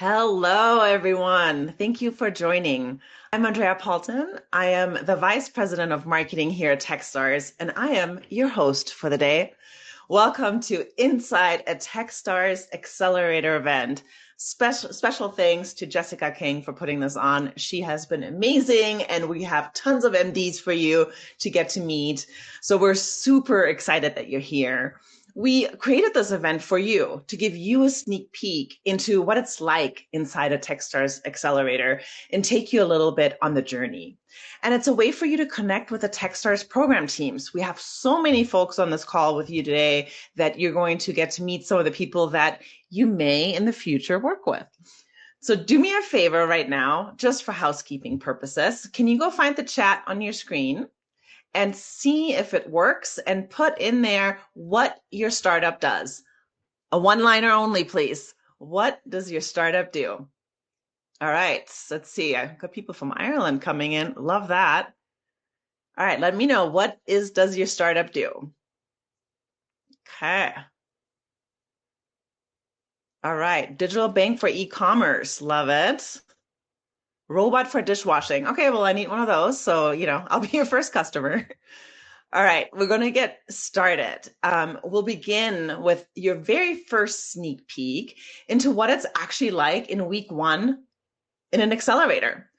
Hello, everyone. Thank you for joining. I'm Andrea Paulton. I am the Vice President of Marketing here at Techstars, and I am your host for the day. Welcome to Inside a Techstars Accelerator event. Special thanks to Jessica King for putting this on. She has been amazing, and we have tons of MDs for you to get to meet. So we're super excited that you're here. We created this event for you to give you a sneak peek into what it's like inside a Techstars Accelerator and take you a little bit on the journey. And it's a way for you to connect with the Techstars program teams. We have so many folks on this call with you today that you're going to get to meet some of the people that you may in the future work with. So do me a favor right now, just for housekeeping purposes. Can you go find the chat on your screen and see if it works and put in there what your startup does? A one-liner only, please. What does your startup do? All right, let's see. I've got people from Ireland coming in. Love that. All right, let me know, what does your startup do? Okay. All right, digital bank for e-commerce. Love it. Robot for dishwashing. Okay, well, I need one of those. So, I'll be your first customer. All right, we're going to get started. We'll begin with your very first sneak peek into what it's actually like in week one in an accelerator.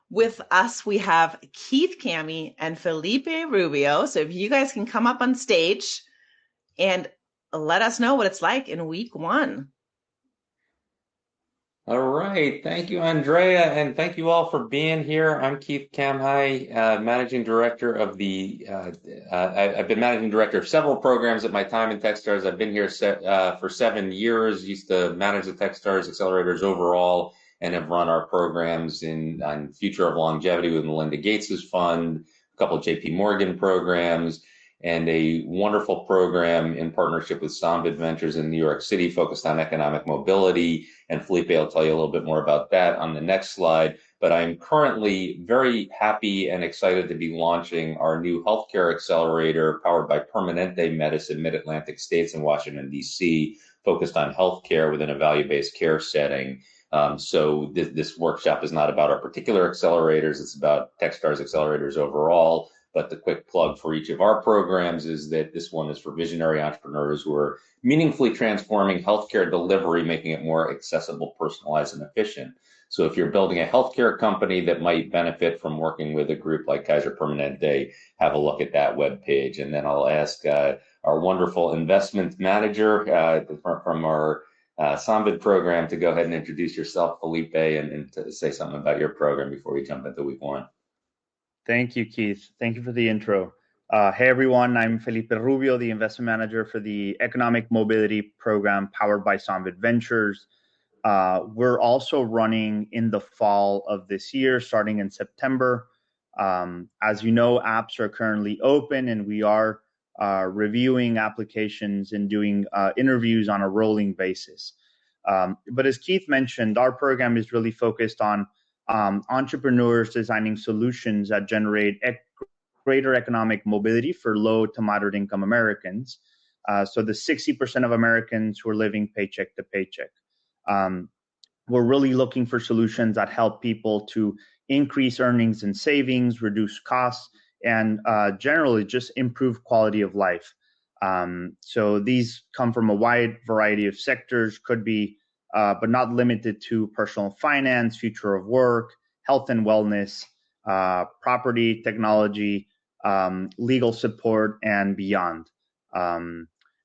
With us, we have Keith Cami and Felipe Rubio. So if you guys can come up on stage and let us know what it's like in week one. All right. Thank you, Andrea, and thank you all for being here. I'm Keith Kamhai, Managing Director of I've been Managing Director of several programs at my time in Techstars. I've been here for 7 years, used to manage the Techstars accelerators overall, and have run our programs on Future of Longevity with Melinda Gates's fund, a couple of JP Morgan programs, and a wonderful program in partnership with Samvid Ventures in New York City focused on economic mobility. And Felipe will tell you a little bit more about that on the next slide. But I'm currently very happy and excited to be launching our new healthcare accelerator powered by Permanente Medicine, Mid-Atlantic States and Washington, D.C., focused on healthcare within a value-based care setting. So this workshop is not about our particular accelerators. It's about Techstars accelerators overall. But the quick plug for each of our programs is that this one is for visionary entrepreneurs who are meaningfully transforming healthcare delivery, making it more accessible, personalized, and efficient. So if you're building a healthcare company that might benefit from working with a group like Kaiser Permanente, have a look at that webpage. And then I'll ask our wonderful investment manager from our Samvid program to go ahead and introduce yourself, Felipe, and to say something about your program before we jump into week one. Thank you, Keith. Thank you for the intro. Hey, everyone. I'm Felipe Rubio, the investment manager for the Economic Mobility Program powered by Samvid Ventures. We're also running in the fall of this year, starting in September. As you know, apps are currently open, and we are reviewing applications and doing interviews on a rolling basis. But as Keith mentioned, our program is really focused on entrepreneurs designing solutions that generate greater economic mobility for low to moderate income Americans. So the 60% of Americans who are living paycheck to paycheck. We're really looking for solutions that help people to increase earnings and savings, reduce costs, and generally just improve quality of life. So these come from a wide variety of sectors, could be but not limited to personal finance, future of work, health and wellness, property, technology, legal support, and beyond.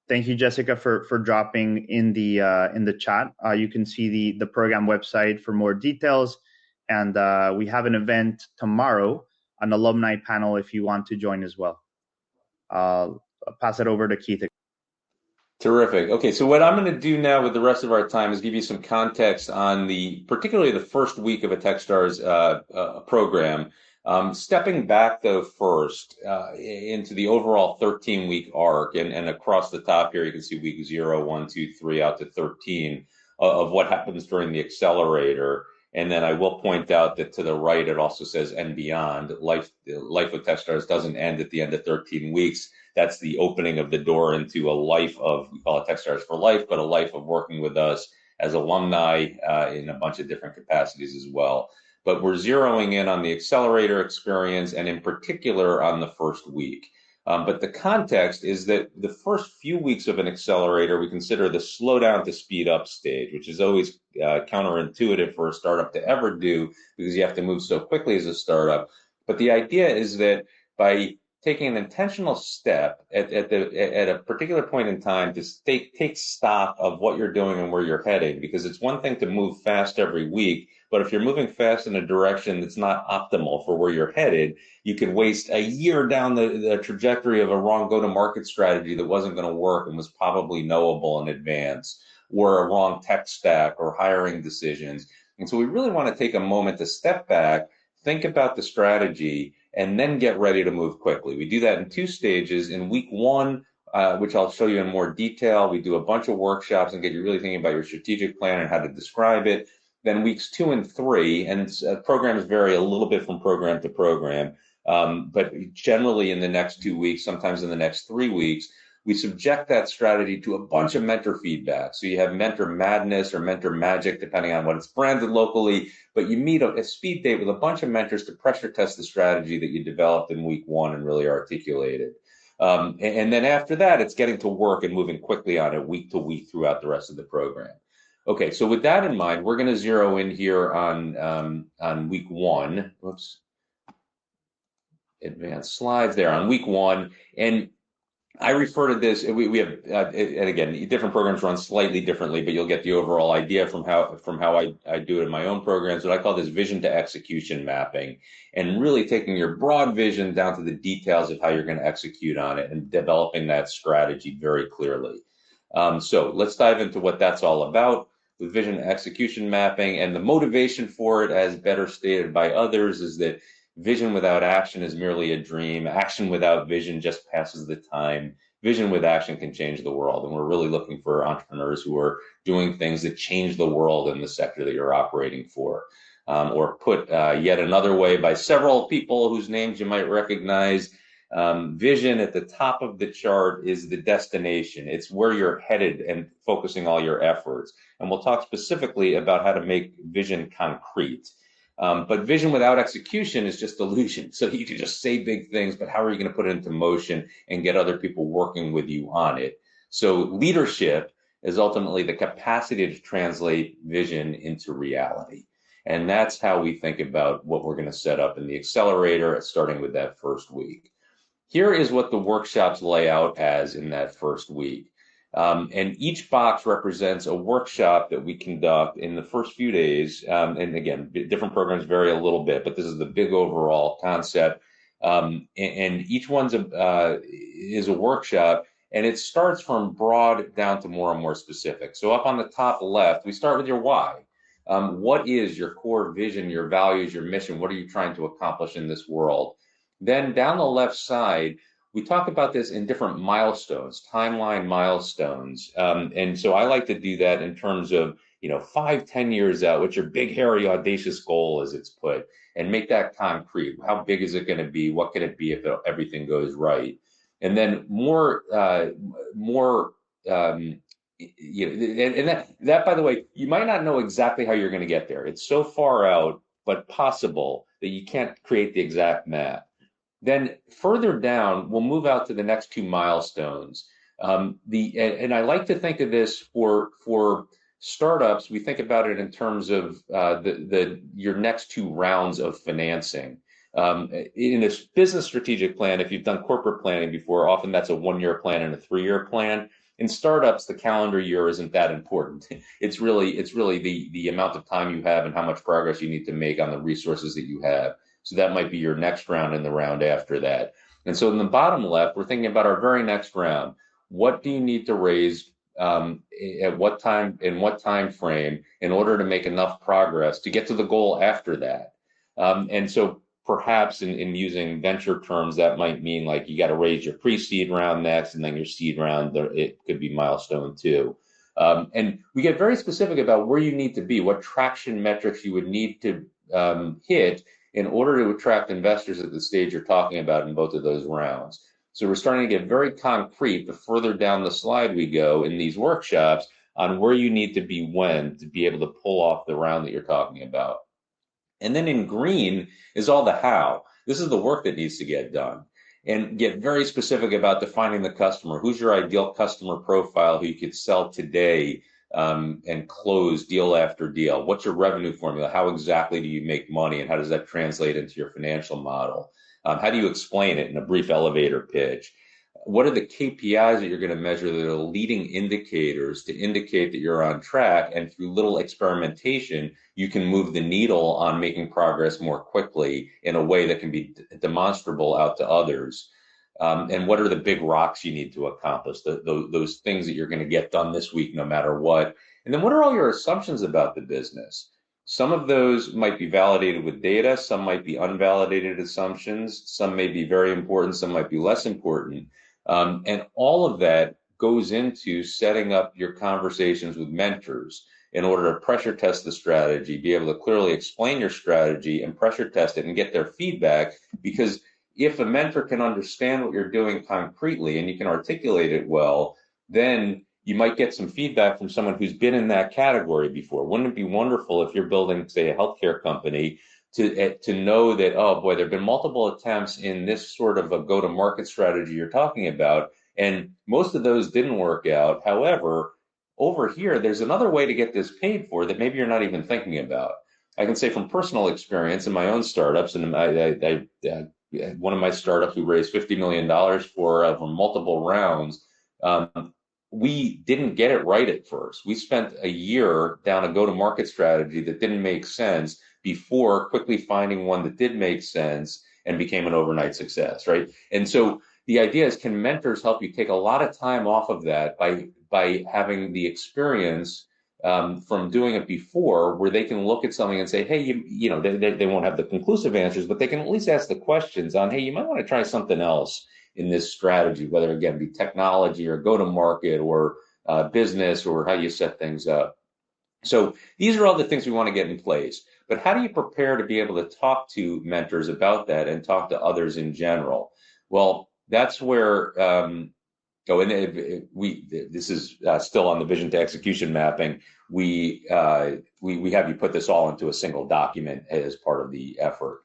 Thank you, Jessica, for dropping in the chat. You can see the program website for more details, and we have an event tomorrow, an alumni panel, if you want to join as well. I'll pass it over to Keith. Terrific. Okay, so what I'm going to do now with the rest of our time is give you some context on particularly the first week of a Techstars program. Stepping back though first into the overall 13-week arc, and across the top here you can see week 0, 1, 2, 3 out to 13 of what happens during the accelerator. And then I will point out that to the right it also says and beyond. Life with Techstars doesn't end at the end of 13 weeks. That's the opening of the door into a life of, we call it Techstars for life, but a life of working with us as alumni in a bunch of different capacities as well. But we're zeroing in on the Accelerator experience and in particular on the first week. But the context is that the first few weeks of an Accelerator, we consider the slow down to speed up stage, which is always counterintuitive for a startup to ever do because you have to move so quickly as a startup. But the idea is that by taking an intentional step at a particular point in time to take stock of what you're doing and where you're heading, because it's one thing to move fast every week, but if you're moving fast in a direction that's not optimal for where you're headed, you could waste a year down the trajectory of a wrong go-to-market strategy that wasn't going to work and was probably knowable in advance, or a wrong tech stack or hiring decisions. And so we really want to take a moment to step back, think about the strategy, and then get ready to move quickly. We do that in 2 stages. In week 1, which I'll show you in more detail, we do a bunch of workshops and get you really thinking about your strategic plan and how to describe it. Then weeks 2 and 3, and programs vary a little bit from program to program, but generally in the next 2 weeks, sometimes in the next 3 weeks, we subject that strategy to a bunch of mentor feedback. So you have mentor madness or mentor magic, depending on what it's branded locally, but you meet a speed date with a bunch of mentors to pressure test the strategy that you developed in week 1 and really articulated. And then after that, it's getting to work and moving quickly on it week to week throughout the rest of the program. Okay, so with that in mind, we're going to zero in here on week 1. Whoops. Advanced slides there on week 1. And I refer to this, we have, and again, different programs run slightly differently, but you'll get the overall idea from how I do it in my own programs. What I call this vision to execution mapping, and really taking your broad vision down to the details of how you're going to execute on it and developing that strategy very clearly. So let's dive into what that's all about with vision to execution mapping. And the motivation for it, as better stated by others, is that vision without action is merely a dream. Action without vision just passes the time. Vision with action can change the world. And we're really looking for entrepreneurs who are doing things that change the world in the sector that you're operating for. Or put yet another way by several people whose names you might recognize, vision at the top of the chart is the destination. It's where you're headed and focusing all your efforts. And we'll talk specifically about how to make vision concrete. But vision without execution is just illusion. So you can just say big things, but how are you going to put it into motion and get other people working with you on it? So leadership is ultimately the capacity to translate vision into reality. And that's how we think about what we're going to set up in the Accelerator, starting with that first week. Here is what the workshops lay out as in that first week. And each box represents a workshop that we conduct in the first few days. And again, different programs vary a little bit, but this is the big overall concept. And each one's is a workshop, and it starts from broad down to more and more specific. So up on the top left, we start with your why. What is your core vision, your values, your mission? What are you trying to accomplish in this world? Then down the left side, we talk about this in different milestones, timeline milestones. And so I like to do that in terms of, 5, 10 years out, what's your big, hairy, audacious goal, as it's put, and make that concrete. How big is it going to be? What can it be if everything goes right? And then that, by the way, you might not know exactly how you're going to get there. It's so far out, but possible that you can't create the exact map. Then further down, we'll move out to the next 2 milestones. And I like to think of this for startups. We think about it in terms of your next 2 rounds of financing. In a business strategic plan, if you've done corporate planning before, often that's a 1-year plan and a 3-year plan. In startups, the calendar year isn't that important. It's really the amount of time you have and how much progress you need to make on the resources that you have. So that might be your next round and the round after that. And so in the bottom left, we're thinking about our very next round. What do you need to raise at what time, in what time frame, in order to make enough progress to get to the goal after that? And so perhaps in using venture terms, that might mean like you got to raise your pre-seed round next, and then your seed round, it could be milestone 2. And we get very specific about where you need to be, what traction metrics you would need to hit in order to attract investors at the stage you're talking about in both of those rounds. So we're starting to get very concrete the further down the slide we go in these workshops on where you need to be when to be able to pull off the round that you're talking about. And then in green is all the how. This is the work that needs to get done. And get very specific about defining the customer. Who's your ideal customer profile who you could sell today and close deal after deal? What's your revenue formula? How exactly do you make money, and how does that translate into your financial model? How do you explain it in a brief elevator pitch? What are the KPIs that you're going to measure that are leading indicators to indicate that you're on track? And through little experimentation, you can move the needle on making progress more quickly in a way that can be demonstrable out to others. And what are the big rocks you need to accomplish, those things that you're going to get done this week no matter what? And then what are all your assumptions about the business? Some of those might be validated with data, some might be unvalidated assumptions, some may be very important, some might be less important. And all of that goes into setting up your conversations with mentors in order to pressure test the strategy, be able to clearly explain your strategy and pressure test it and get their feedback. Because if a mentor can understand what you're doing concretely and you can articulate it well, then you might get some feedback from someone who's been in that category before. Wouldn't it be wonderful if you're building, say, a healthcare company to know that, oh boy, there have been multiple attempts in this sort of a go-to-market strategy you're talking about, and most of those didn't work out. However, over here, there's another way to get this paid for that maybe you're not even thinking about. I can say from personal experience in my own startups, and one of my startups we raised $50 million for multiple rounds. We didn't get it right at first. We spent a year down a go-to-market strategy that didn't make sense before quickly finding one that did make sense and became an overnight success, right? And so the idea is, can mentors help you take a lot of time off of that by having the experience from doing it before, where they can look at something and say, hey, you know, they won't have the conclusive answers, but they can at least ask the questions on, hey, you might want to try something else in this strategy, whether again be technology or go to market or business or how you set things up. So these are all the things we want to get in place. But how do you prepare to be able to talk to mentors about that and talk to others in general? Well, that's where this is still on the vision to execution mapping. We have you put this all into a single document as part of the effort.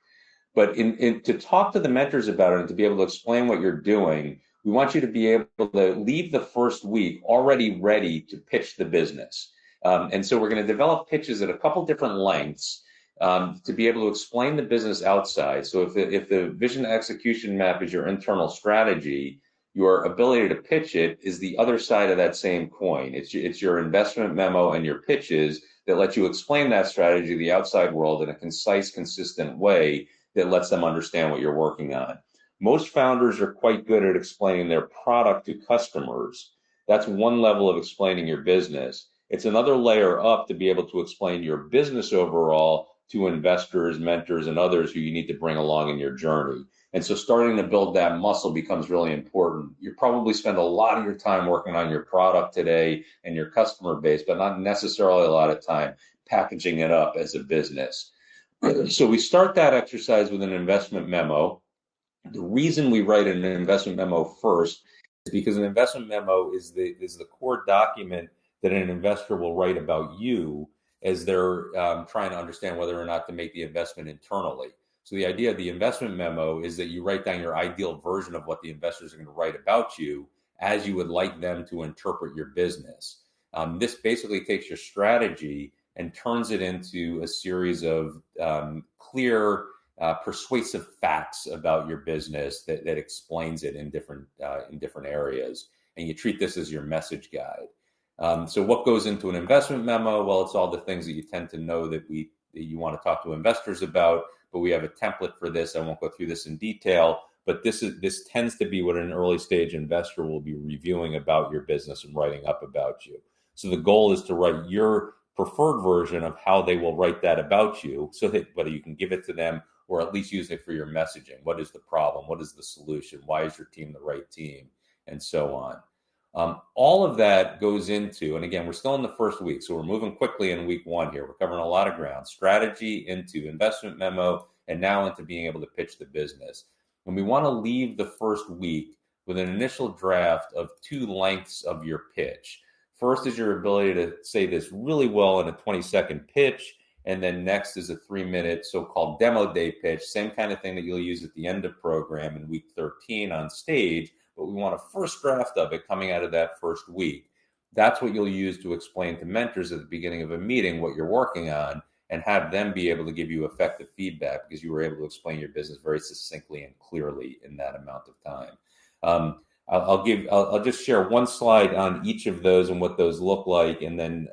But to talk to the mentors about it and to be able to explain what you're doing, we want you to be able to leave the first week already ready to pitch the business. And so we're going to develop pitches at a couple different lengths to be able to explain the business outside. So if the vision execution map is your internal strategy, your ability to pitch it is the other side of that same coin. It's your investment memo and your pitches that let you explain that strategy to the outside world in a concise, consistent way that lets them understand what you're working on. Most founders are quite good at explaining their product to customers. That's one level of explaining your business. It's another layer up to be able to explain your business overall to investors, mentors, and others who you need to bring along in your journey. And so starting to build that muscle becomes really important. You probably spend a lot of your time working on your product today and your customer base, but not necessarily a lot of time packaging it up as a business. So we start that exercise with an investment memo. The reason we write an investment memo first is because an investment memo is the core document that an investor will write about you as they're trying to understand whether or not to make the investment internally. So the idea of the investment memo is that you write down your ideal version of what the investors are going to write about you as you would like them to interpret your business. This basically takes your strategy and turns it into a series of clear, persuasive facts about your business that explains it in different areas. And you treat this as your message guide. So what goes into an investment memo? Well, it's all the things that you tend to know that you want to talk to investors about, but we have a template for this. I won't go through this in detail, but this tends to be what an early stage investor will be reviewing about your business and writing up about you. So the goal is to write your preferred version of how they will write that about you, so that whether you can give it to them or at least use it for your messaging. What is the problem? What is the solution? Why is your team the right team? And so on. All of that goes into, and again, we're still in the first week, so we're moving quickly in week one here. We're covering a lot of ground, strategy into investment memo, and now into being able to pitch the business. And we want to leave the first week with an initial draft of 2 lengths of your pitch. First is your ability to say this really well in a 20-second pitch. And then next is a 3-minute so-called demo day pitch, same kind of thing that you'll use at the end of program in week 13 on stage, but we want a first draft of it coming out of that first week. That's what you'll use to explain to mentors at the beginning of a meeting what you're working on and have them be able to give you effective feedback because you were able to explain your business very succinctly and clearly in that amount of time. I'll just share one slide on each of those and what those look like, and then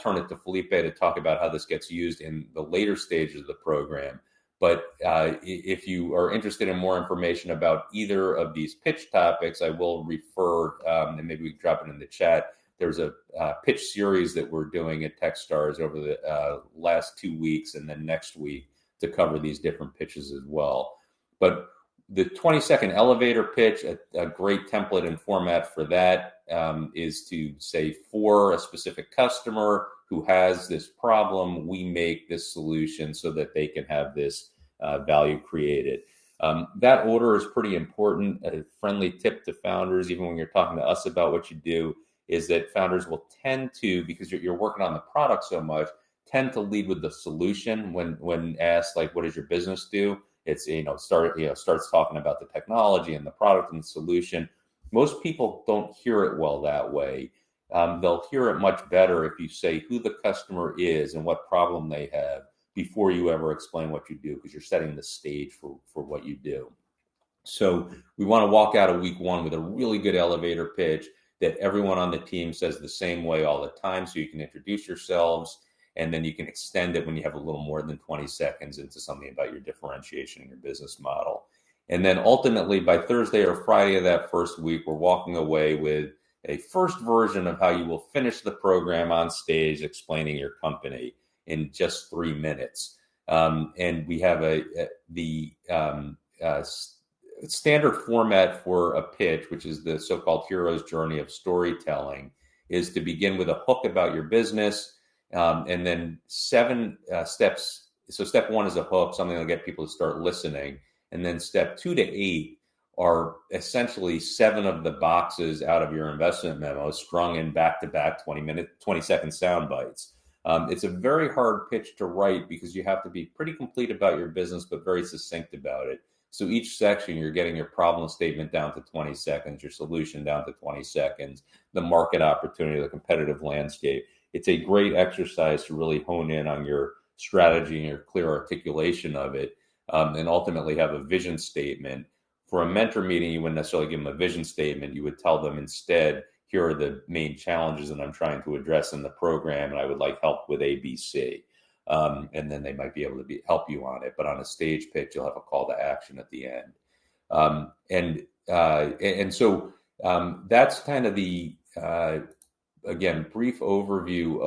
turn it to Felipe to talk about how this gets used in the later stages of the program. But if you are interested in more information about either of these pitch topics, I will refer, and maybe we can drop it in the chat. There's a pitch series that we're doing at Techstars over the last 2 weeks and then next week to cover these different pitches as well. But the 20-second elevator pitch, a great template and format for that is to say, for a specific customer who has this problem, we make this solution so that they can have this value created. That order is pretty important. A friendly tip to founders, even when you're talking to us about what you do, is that founders will tend to, because you're working on the product so much, tend to lead with the solution when asked, like, what does your business do? It's, starts talking about the technology and the product and the solution. Most people don't hear it well that way. They'll hear it much better if you say who the customer is and what problem they have before you ever explain what you do, because you're setting the stage for what you do. So we want to walk out of week one with a really good elevator pitch that everyone on the team says the same way all the time, so you can introduce yourselves, and then you can extend it when you have a little more than 20 seconds into something about your differentiation and your business model. And then ultimately by Thursday or Friday of that first week, we're walking away with a first version of how you will finish the program on stage explaining your company in just 3 minutes. And we have the standard format for a pitch, which is the so-called hero's journey of storytelling, is to begin with a hook about your business, and then 7 steps. So step 1 is a hook, something that'll get people to start listening. And then step 2 to 8 are essentially 7 of the boxes out of your investment memo strung in back-to-back 20-second sound bites. It's a very hard pitch to write because you have to be pretty complete about your business, but very succinct about it. So each section, you're getting your problem statement down to 20 seconds, your solution down to 20 seconds, the market opportunity, the competitive landscape. It's a great exercise to really hone in on your strategy and your clear articulation of it, and ultimately have a vision statement. For a mentor meeting, you wouldn't necessarily give them a vision statement. You would tell them instead, here are the main challenges that I'm trying to address in the program, and I would like help with A, B, C. And then they might be able to help you on it. But on a stage pitch, you'll have a call to action at the end. So that's kind of the, again, brief overview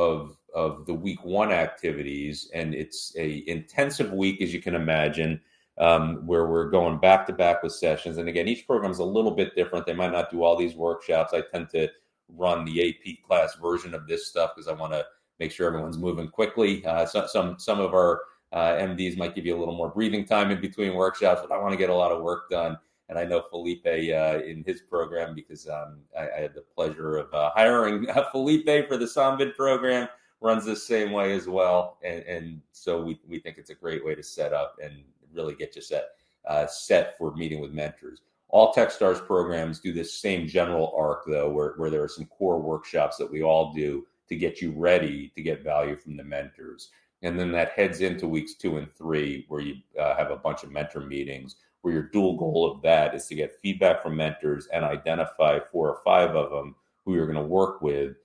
of the week 1 activities. And it's a intensive week, as you can imagine, where we're going back to back with sessions. And again, each program is a little bit different. They might not do all these workshops. I tend to run the AP class version of this stuff because I want to make sure everyone's moving quickly. Some of our MDs might give you a little more breathing time in between workshops, but I want to get a lot of work done. And I know Felipe in his program, because I had the pleasure of hiring Felipe for the Samvid program, runs the same way as well. And so we think it's a great way to set up and really get you set for meeting with mentors. All Techstars programs do this same general arc, though, where there are some core workshops that we all do to get you ready to get value from the mentors. And then that heads into weeks 2 and 3, where you have a bunch of mentor meetings, where your dual goal of that is to get feedback from mentors and identify 4 or 5 of them who you're going to work with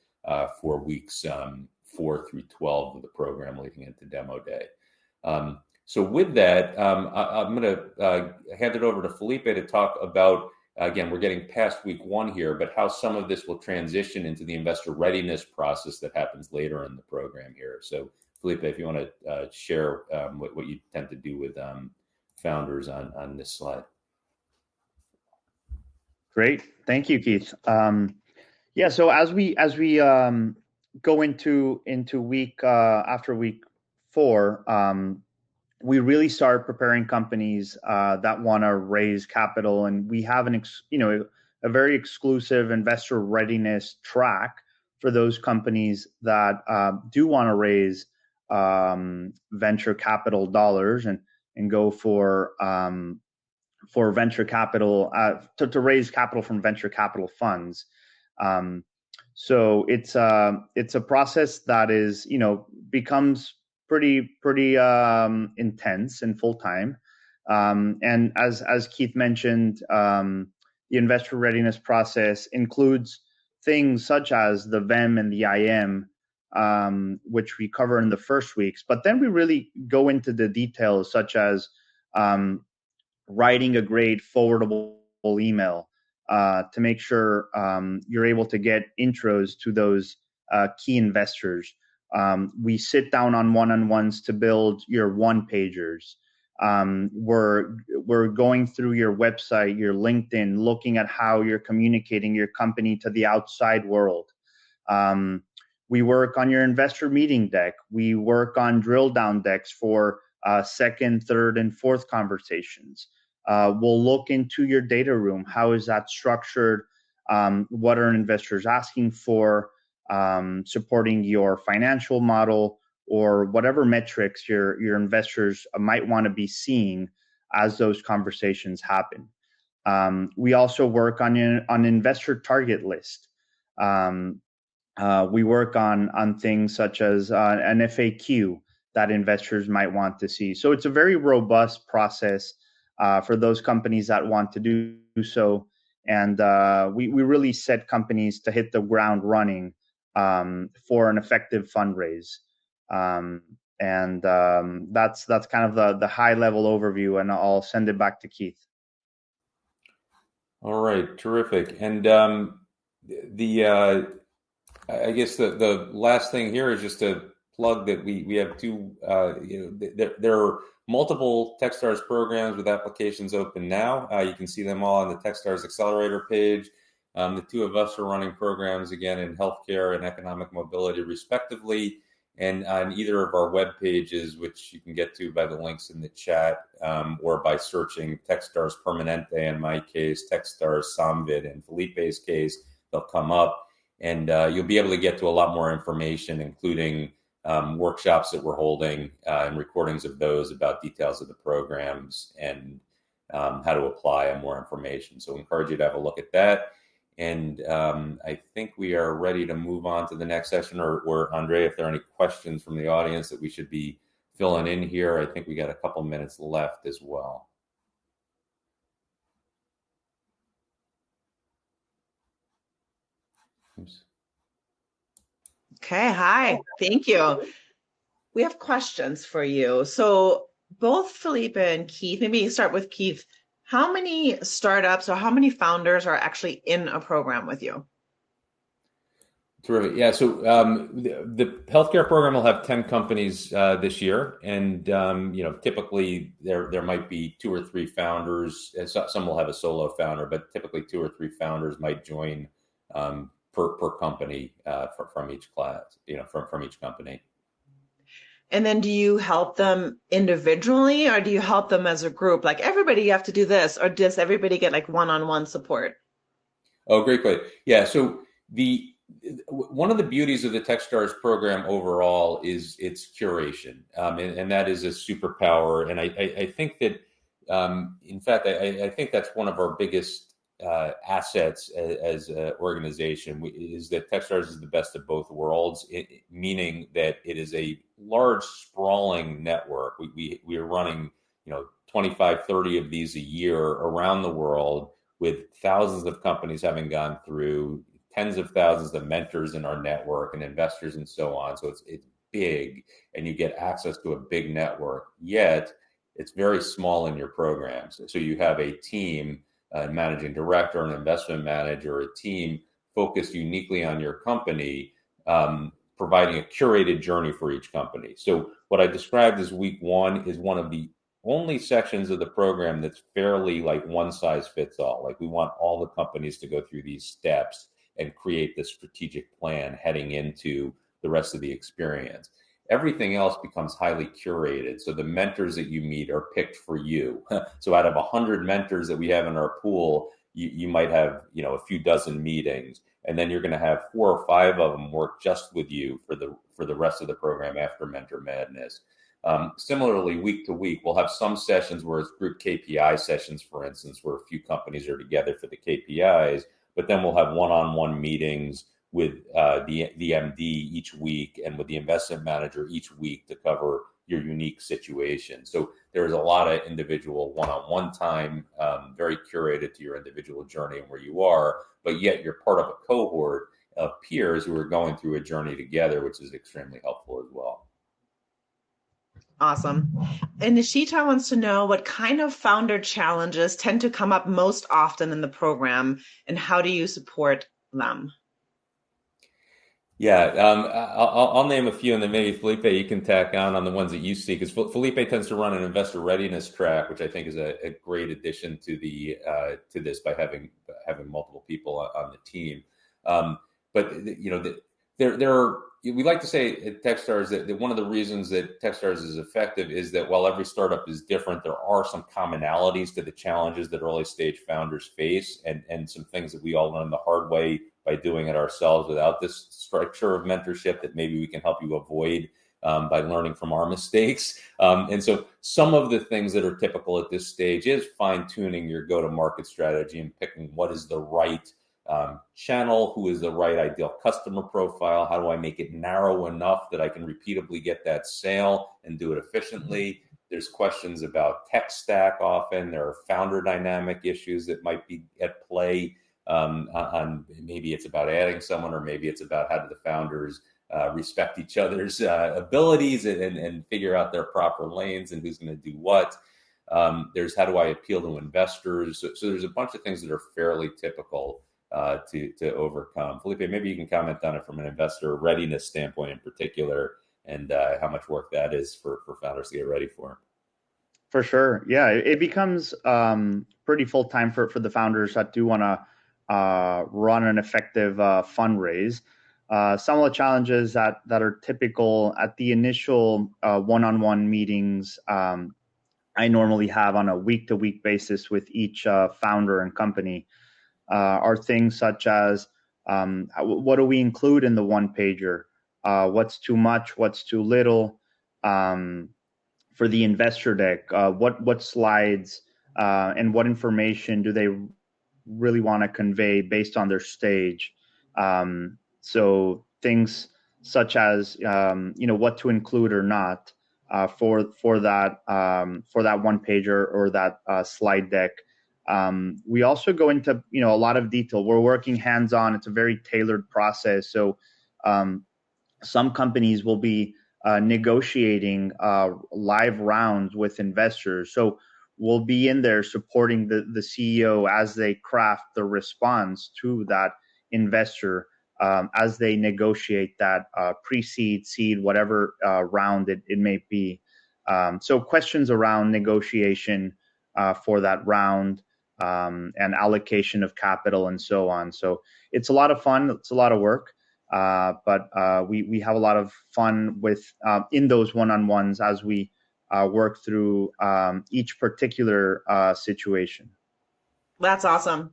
for weeks 4 through 12 of the program leading into demo day. So with that, I'm going to hand it over to Felipe to talk about, again, we're getting past week 1 here, but how some of this will transition into the investor readiness process that happens later in the program here. So Felipe, if you want to share what you tend to do with founders on this slide. Great, thank you, Keith. Yeah, so as we go into week after week 4, we really start preparing companies that want to raise capital, and we have a very exclusive investor readiness track for those companies that do want to raise venture capital dollars and go for venture capital to raise capital from venture capital funds. So it's a process that is, becomes pretty intense and full time. And as Keith mentioned, the investor readiness process includes things such as the VEM and the IM, which we cover in the first weeks. But then we really go into the details, such as writing a great forwardable email to make sure you're able to get intros to those key investors. We sit down on one-on-ones to build your one-pagers. We're going through your website, your LinkedIn, looking at how you're communicating your company to the outside world. We work on your investor meeting deck. We work on drill down decks for second, third, and fourth conversations. We'll look into your data room. How is that structured? What are investors asking for? Supporting your financial model or whatever metrics your investors might want to be seeing as those conversations happen. We also work on investor target list. We work on things such as an FAQ that investors might want to see. So it's a very robust process for those companies that want to do so. And we really set companies to hit the ground running for an effective fundraise. That's kind of the high level overview, and I'll send it back to Keith. All right, terrific. And I guess the last thing here is just to plug that we have two. There are multiple Techstars programs with applications open now. You can see them all on the Techstars Accelerator page. The two of us are running programs again in healthcare and economic mobility, respectively, and on either of our web pages, which you can get to by the links in the chat, or by searching Techstars Permanente in my case, Techstars Samvid in Felipe's case, they'll come up, and you'll be able to get to a lot more information, including workshops that we're holding and recordings of those about details of the programs and how to apply and more information. So I encourage you to have a look at that. And I think we are ready to move on to the next session, or Andre, if there are any questions from the audience that we should be filling in here, I think we got a couple minutes left as well. Oops. Okay, hi, thank you. We have questions for you. So both Felipe and Keith, maybe start with Keith. How many startups or how many founders are actually in a program with you? Terrific. Yeah, so the healthcare program will have 10 companies this year, and typically there might be 2 or 3 founders. Some will have a solo founder, but typically 2 or 3 founders might join per company from each class, from each company. And then do you help them individually, or do you help them as a group? Like, everybody, you have to do this, or does everybody get like one-on-one support? Oh, great question. Yeah, so one of the beauties of the Techstars program overall is its curation, and that is a superpower. And I think that, in fact, I think that's one of our biggest assets as an organization, is that Techstars is the best of both worlds, meaning that it is a large, sprawling network. We are running 25, 30 of these a year around the world, with thousands of companies having gone through, tens of thousands of mentors in our network and investors and so on. So it's big, and you get access to a big network, yet it's very small in your programs. So you have a team, a managing director, an investment manager, a team focused uniquely on your company, providing a curated journey for each company. So what I described as week 1 is one of the only sections of the program that's fairly like one size fits all. Like, we want all the companies to go through these steps and create the strategic plan heading into the rest of the experience. Everything else becomes highly curated. So the mentors that you meet are picked for you. So out of 100 mentors that we have in our pool, you might have, a few dozen meetings, and then you're going to have 4 or 5 of them work just with you for the rest of the program after Mentor Madness. Similarly, week to week, we'll have some sessions where it's group KPI sessions, for instance, where a few companies are together for the KPIs, but then we'll have one-on-one meetings with the MD each week and with the investment manager each week to cover your unique situation. So there's a lot of individual one-on-one time, very curated to your individual journey and where you are, but yet you're part of a cohort of peers who are going through a journey together, which is extremely helpful as well. Awesome. And Nishita wants to know what kind of founder challenges tend to come up most often in the program, and how do you support them? Yeah, I'll name a few, and then maybe Felipe, you can tack on the ones that you see, because Felipe tends to run an investor readiness track, which I think is a great addition to to this by having multiple people on the team. But there are, we like to say at Techstars that one of the reasons that Techstars is effective is that while every startup is different, there are some commonalities to the challenges that early stage founders face, and some things that we all learn the hard way by doing it ourselves without this structure of mentorship that maybe we can help you avoid by learning from our mistakes. And so some of the things that are typical at this stage is fine-tuning your go-to-market strategy and picking what is the right channel, who is the right ideal customer profile, how do I make it narrow enough that I can repeatably get that sale and do it efficiently. There's questions about tech stack often. There are founder dynamic issues that might be at play. On maybe it's about adding someone, or maybe it's about how do the founders respect each other's abilities and figure out their proper lanes and who's going to do what. There's how do I appeal to investors. So there's a bunch of things that are fairly typical to overcome. Felipe, maybe you can comment on it from an investor readiness standpoint in particular, and how much work that is for founders to get ready for. For sure. Yeah, it becomes pretty full-time for the founders that do want to run an effective fundraise. Some of the challenges that are typical at the initial one-on-one meetings I normally have on a week-to-week basis with each founder and company are things such as what do we include in the one-pager? What's too much? What's too little? For the investor deck, what slides and what information do they really want to convey based on their stage? So things such as what to include or not for that one pager or that slide deck. We also go into a lot of detail. We're working hands-on. It's a very tailored process. So some companies will be negotiating live rounds with investors. So we'll be in there supporting the CEO as they craft the response to that investor as they negotiate that pre-seed, seed, whatever round it may be. So questions around negotiation for that round and allocation of capital and so on. So it's a lot of fun. It's a lot of work. But we have a lot of fun with in those one-on-ones as we work through each particular situation. That's awesome.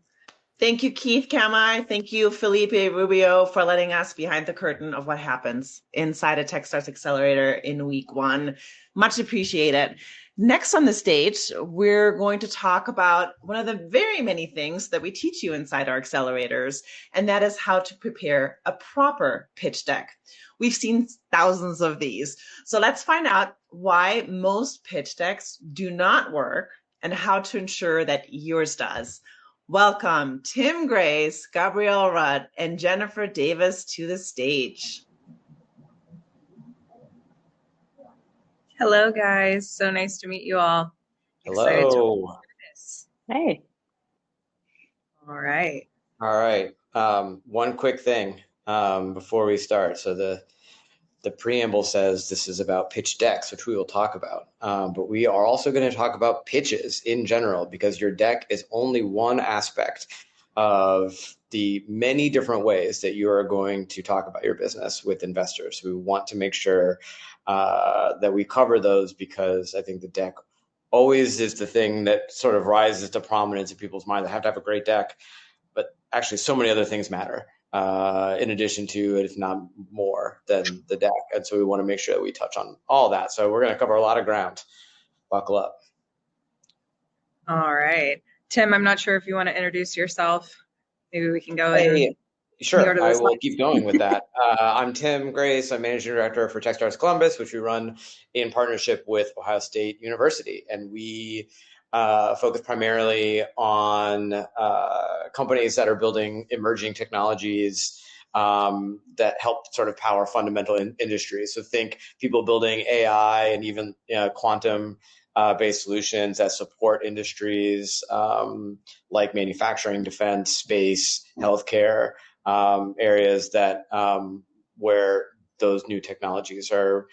Thank you, Keith Kamai. Thank you, Felipe Rubio, for letting us behind the curtain of what happens inside a Techstars Accelerator in week 1. Much appreciated. Next on the stage, we're going to talk about one of the very many things that we teach you inside our accelerators, and that is how to prepare a proper pitch deck. We've seen thousands of these. So let's find out why most pitch decks do not work and how to ensure that yours does. Welcome Tim Grace, Gabrielle Rudd, and Jennifer Davis to the stage. Hello, guys. So nice to meet you all. Hello. Hey. All right. All right. One quick thing before we start. So the preamble says this is about pitch decks, which we will talk about. But we are also going to talk about pitches in general, because your deck is only one aspect of the many different ways that you are going to talk about your business with investors. We want to make sure that we cover those, because I think the deck always is the thing that sort of rises to prominence in people's minds. They have to have a great deck, but actually so many other things matter in addition to, if not more than the deck. And so we want to make sure that we touch on all that. So we're going to cover a lot of ground. Buckle up. All right. Tim, I'm not sure if you want to introduce yourself. Maybe we can go Hey, sure, I will slide. keep going with that. I'm Tim Grace. I'm Managing Director for Techstars Columbus, which we run in partnership with Ohio State University. And we focus primarily on companies that are building emerging technologies that help sort of power fundamental industries. So think people building AI and even quantum based solutions that support industries like manufacturing, defense, space, healthcare, areas that where those new technologies are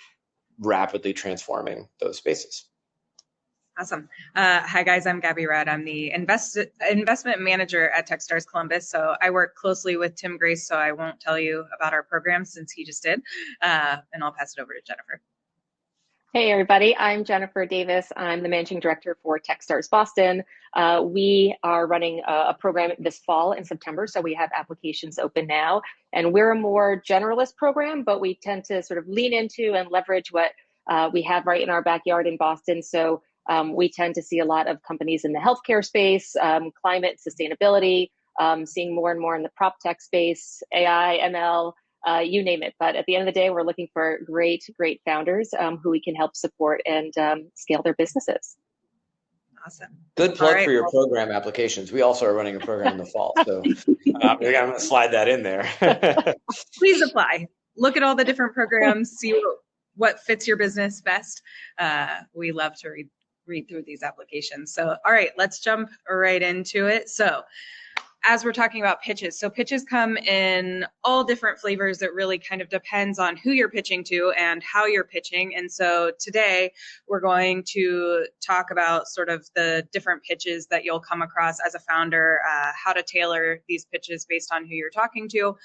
rapidly transforming those spaces. Awesome. Hi, guys. I'm Gabby Rudd. I'm the investment manager at Techstars Columbus. So I work closely with Tim Grace, so I won't tell you about our program since he just did. And I'll pass it over to Jennifer. Hey, everybody. I'm Jennifer Davis. I'm the managing director for Techstars Boston. We are running a program this fall in September, so we have applications open now. And we're a more generalist program, but we tend to sort of lean into and leverage what we have right in our backyard in Boston. So we tend to see a lot of companies in the healthcare space, climate, sustainability, seeing more and more in the prop tech space, AI, ML, you name it. But at the end of the day, we're looking for great founders who we can help support and scale their businesses. Awesome. Good plug for your program applications. We also are running a program in the fall, so I'm going to slide that in there. Please apply. Look at all the different programs, see what fits your business best. We love to read through these applications. So, all right, let's jump right into it. So, as we're talking about pitches, so pitches come in all different flavors. It really kind of depends on who you're pitching to and how you're pitching. And so today we're going to talk about sort of the different pitches that you'll come across as a founder, how to tailor these pitches based on who you're talking to.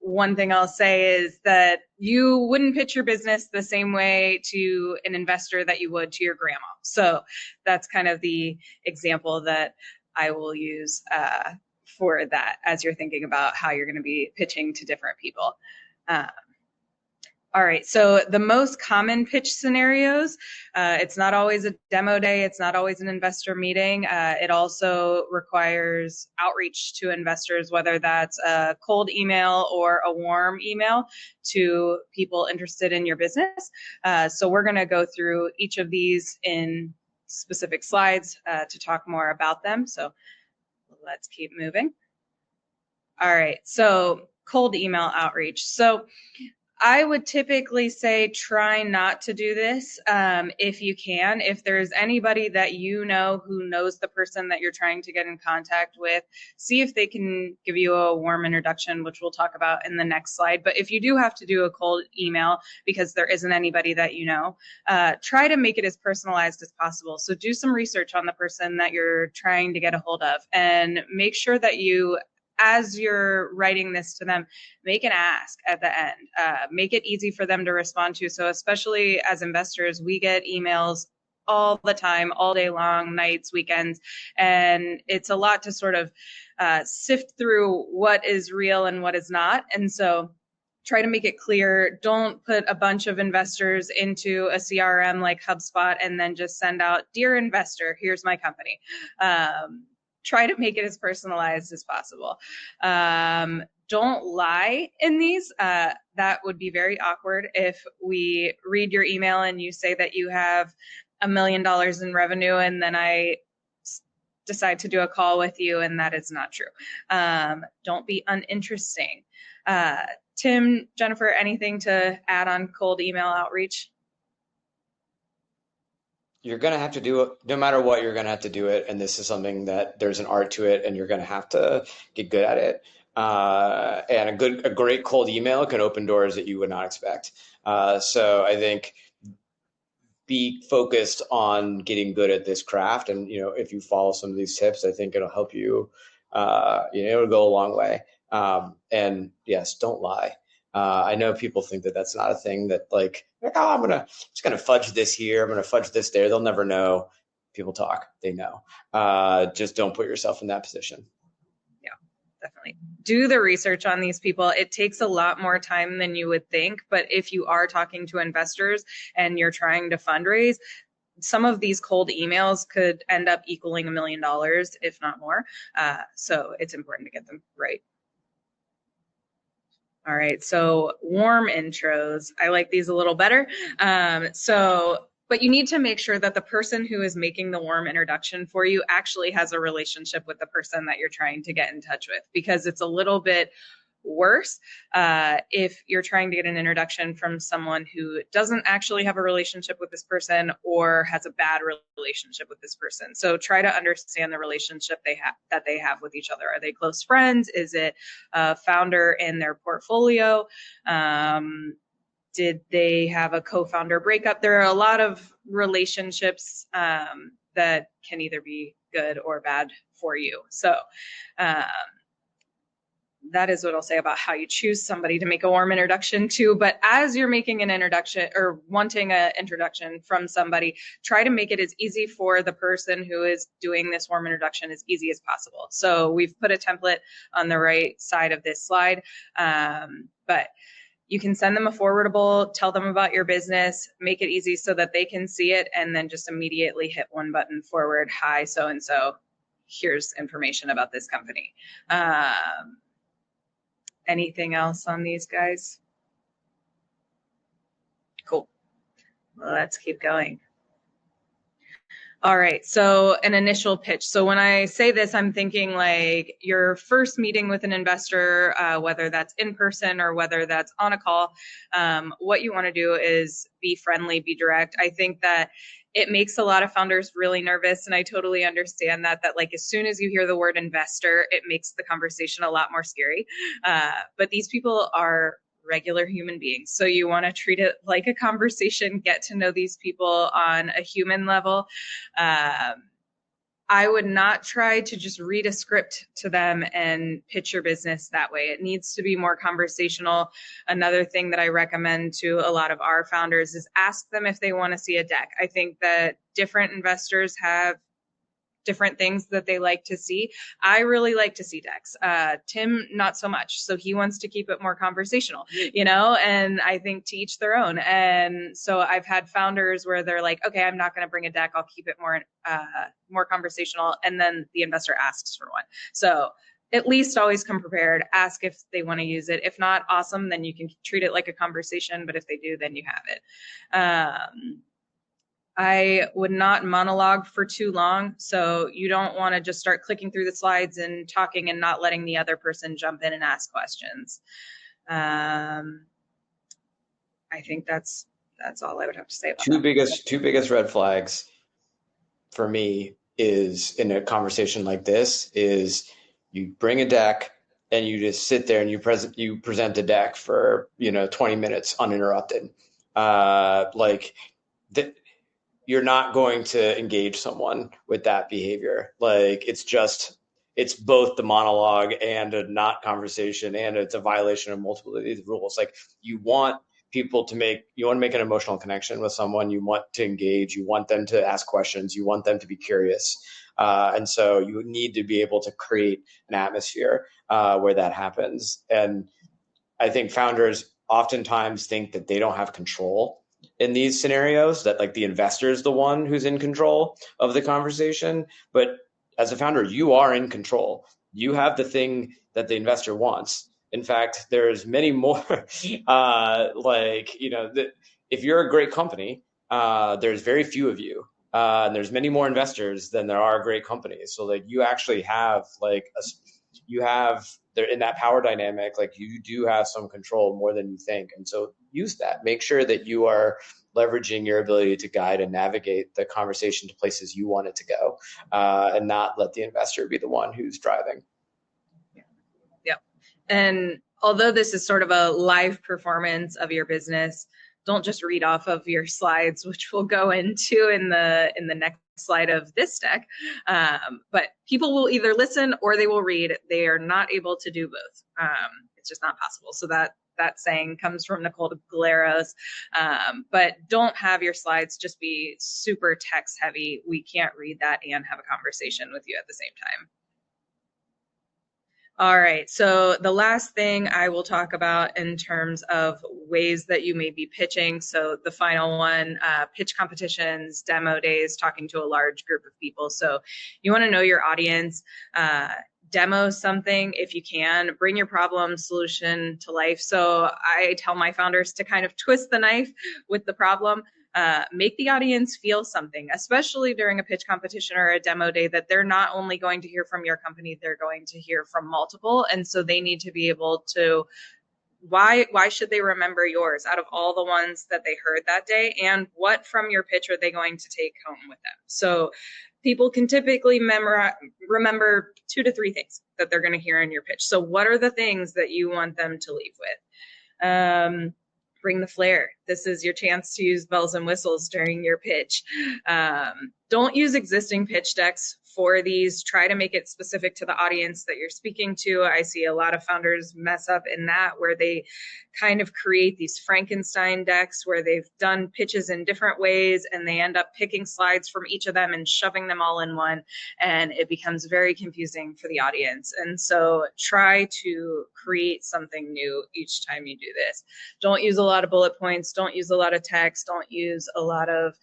One thing I'll say is that you wouldn't pitch your business the same way to an investor that you would to your grandma. So that's kind of the example that I will use for that as you're thinking about how you're going to be pitching to different people. All right, so the most common pitch scenarios, it's not always a demo day, it's not always an investor meeting. It also requires outreach to investors, whether that's a cold email or a warm email to people interested in your business. So we're going to go through each of these in specific slides to talk more about them. So let's keep moving. All right, so cold email outreach. So I would typically say try not to do this if you can. If there's anybody that you know who knows the person that you're trying to get in contact with, see if they can give you a warm introduction, which we'll talk about in the next slide. But if you do have to do a cold email because there isn't anybody that you know, try to make it as personalized as possible. So do some research on the person that you're trying to get a hold of and make sure that you, as you're writing this to them, make an ask at the end. Make it easy for them to respond to. So especially as investors, we get emails all the time, all day long, nights, weekends, and it's a lot to sort of sift through what is real and what is not. And so try to make it clear. Don't put a bunch of investors into a CRM like HubSpot and then just send out, "Dear investor, here's my company." Try to make it as personalized as possible. Don't lie in these. That would be very awkward if we read your email and you say that you have $1 million in revenue and then I decide to do a call with you and that is not true. Don't be uninteresting. Tim, Jennifer, anything to add on cold email outreach? You're going to have to do it no matter what. You're going to have to do it. And this is something that there's an art to it and you're going to have to get good at it. And a great cold email can open doors that you would not expect. So I think be focused on getting good at this craft. And, if you follow some of these tips, I think it'll help you, it'll go a long way. And yes, don't lie. I know people think that that's not a thing, that like, oh, I'm just gonna fudge this here, I'm gonna fudge this there. They'll never know. People talk, they know. Just don't put yourself in that position. Yeah, definitely. Do the research on these people. It takes a lot more time than you would think, but if you are talking to investors and you're trying to fundraise, some of these cold emails could end up equaling $1 million, if not more. So it's important to get them right. All right, so warm intros. I like these a little better. But you need to make sure that the person who is making the warm introduction for you actually has a relationship with the person that you're trying to get in touch with, because it's a little bit worse if you're trying to get an introduction from someone who doesn't actually have a relationship with this person or has a bad relationship with this person. So try to understand the relationship that they have with each other. Are they close friends? Is it a founder in their portfolio? Did they have a co-founder breakup? There are a lot of relationships that can either be good or bad for you. So that is what I'll say about how you choose somebody to make a warm introduction to. But as you're making an introduction or wanting an introduction from somebody, try to make it as easy for the person who is doing this warm introduction as easy as possible. So we've put a template on the right side of this slide, but you can send them a forwardable, tell them about your business, make it easy so that they can see it, and then just immediately hit one button forward. Hi, so-and-so, here's information about this company. Anything else on these guys? Cool. Well, let's keep going. All right, so an initial pitch. So when I say this, I'm thinking like your first meeting with an investor, whether that's in person or whether that's on a call. What you want to do is be friendly, be direct. I think that it makes a lot of founders really nervous, and I totally understand that like as soon as you hear the word investor, it makes the conversation a lot more scary. But these people are regular human beings. So you want to treat it like a conversation, get to know these people on a human level. I would not try to just read a script to them and pitch your business that way. It needs to be more conversational. Another thing that I recommend to a lot of our founders is ask them if they want to see a deck. I think that different investors have different things that they like to see. I really like to see decks. Tim, not so much. So he wants to keep it more conversational, and I think to each their own. And so I've had founders where they're like, okay, I'm not going to bring a deck. I'll keep it more conversational. And then the investor asks for one. So at least always come prepared. Ask if they want to use it. If not, awesome. Then you can treat it like a conversation. But if they do, then you have it. I would not monologue for too long. So you don't want to just start clicking through the slides and talking and not letting the other person jump in and ask questions. I think that's all I would have to say about that. Two biggest red flags for me is in a conversation like this is you bring a deck and you just sit there and you present the deck for 20 minutes uninterrupted. You're not going to engage someone with that behavior. Like it's both the monologue and a not conversation, and it's a violation of multiple of these rules. Like you want to make an emotional connection with someone. You want to engage. You want them to ask questions. You want them to be curious. And so you need to be able to create an atmosphere where that happens. And I think founders oftentimes think that they don't have control in these scenarios, that like the investor is the one who's in control of the conversation. But as a founder, you are in control. You have the thing that the investor wants. In fact, there's many more, if you're a great company, there's very few of you. And there's many more investors than there are great companies. So like you actually have they're in that power dynamic, like you do have some control more than you think. And so use that. Make sure that you are leveraging your ability to guide and navigate the conversation to places you want it to go, and not let the investor be the one who's driving. Yeah. And although this is sort of a live performance of your business, don't just read off of your slides, which we'll go into in the next slide of this deck. But people will either listen or they will read. They are not able to do both. It's just not possible. So that that saying comes from Nicole Galeros. But don't have your slides just be super text heavy. We can't read that and have a conversation with you at the same time. All right, so the last thing I will talk about in terms of ways that you may be pitching. So the final one, pitch competitions, demo days, talking to a large group of people. So you want to know your audience, demo something if you can, bring your problem solution to life. So I tell my founders to kind of twist the knife with the problem. Make the audience feel something, especially during a pitch competition or a demo day, that they're not only going to hear from your company, they're going to hear from multiple. And so they need to be able to, why should they remember yours out of all the ones that they heard that day? And what from your pitch are they going to take home with them? So people can typically remember 2 to 3 things that they're going to hear in your pitch. So what are the things that you want them to leave with? Bring the flair. This is your chance to use bells and whistles during your pitch. Don't use existing pitch decks for these. Try to make it specific to the audience that you're speaking to. I see a lot of founders mess up in that, where they kind of create these Frankenstein decks where they've done pitches in different ways and they end up picking slides from each of them and shoving them all in one, and it becomes very confusing for the audience. And so try to create something new each time you do this. Don't use a lot of bullet points. Don't use a lot of text. Don't use a lot of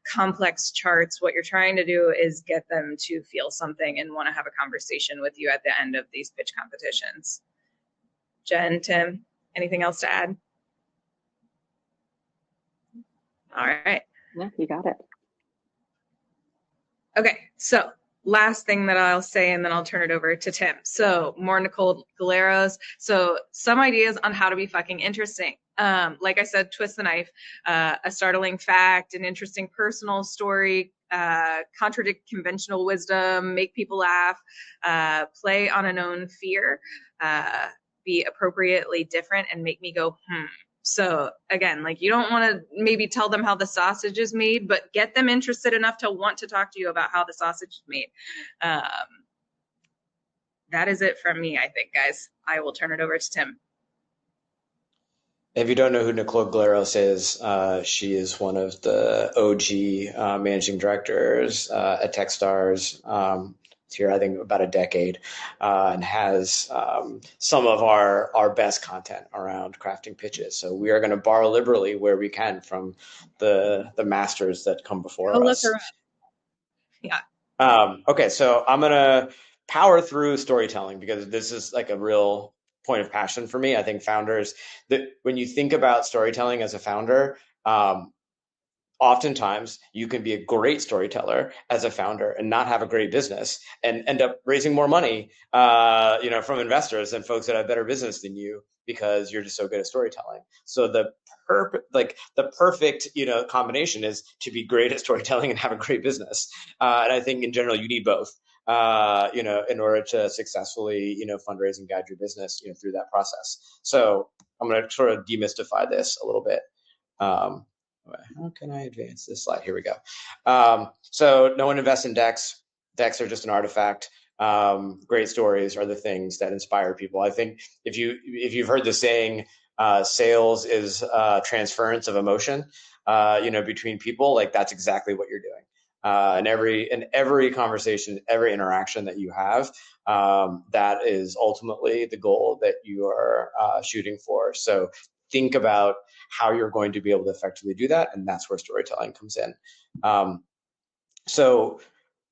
complex charts. What you're trying to do is get them to feel something and want to have a conversation with you at the end of these pitch competitions. Jen, Tim, anything else to add? All right. Yeah, you got it. Okay, so last thing that I'll say, and then I'll turn it over to Tim. So more Nicole Galeros. So some ideas on how to be fucking interesting. Like I said, twist the knife, a startling fact, an interesting personal story, contradict conventional wisdom, make people laugh, play on a known fear, be appropriately different and make me go, So again, like, you don't want to maybe tell them how the sausage is made, but get them interested enough to want to talk to you about how the sausage is made. That is it from me, I think, guys. I will turn it over to Tim. If you don't know who Nicole Galeros is, she is one of the OG managing directors at Techstars. Here, I think, about a decade, and has some of our best content around crafting pitches. So we are going to borrow liberally where we can from the masters that come before us. Look her up. Yeah. Okay, so I'm going to power through storytelling because this is like a real point of passion for me. I think founders, that when you think about storytelling as a founder, oftentimes you can be a great storyteller as a founder and not have a great business and end up raising more money, from investors and folks that have better business than you because you're just so good at storytelling. So the perfect, combination is to be great at storytelling and have a great business. And I think in general, you need both, in order to successfully, fundraise and guide your business, through that process. So I'm going to sort of demystify this a little bit. How can I advance this slide? Here we go. So no one invests in decks. Decks are just an artifact. Great stories are the things that inspire people. I think if you've heard the saying, sales is transference of emotion, between people, like that's exactly what you're doing. In every conversation, every interaction that you have, that is ultimately the goal that you are shooting for. So think about how you're going to be able to effectively do that, and that's where storytelling comes in. So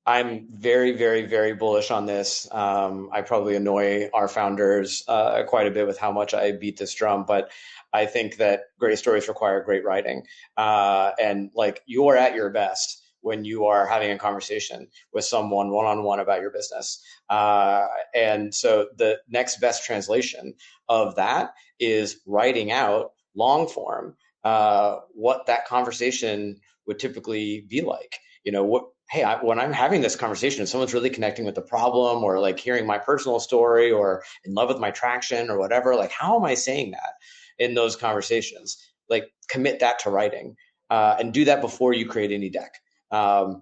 I'm very, very, very bullish on this. I probably annoy our founders quite a bit with how much I beat this drum, but I think that great stories require great writing. And like, you are at your best when you are having a conversation with someone one-on-one about your business. And so the next best translation of that is writing out long form what that conversation would typically be like. When I'm having this conversation and someone's really connecting with the problem, or like hearing my personal story, or in love with my traction or whatever, like, how am I saying that in those conversations? Like, commit that to writing, and do that before you create any deck.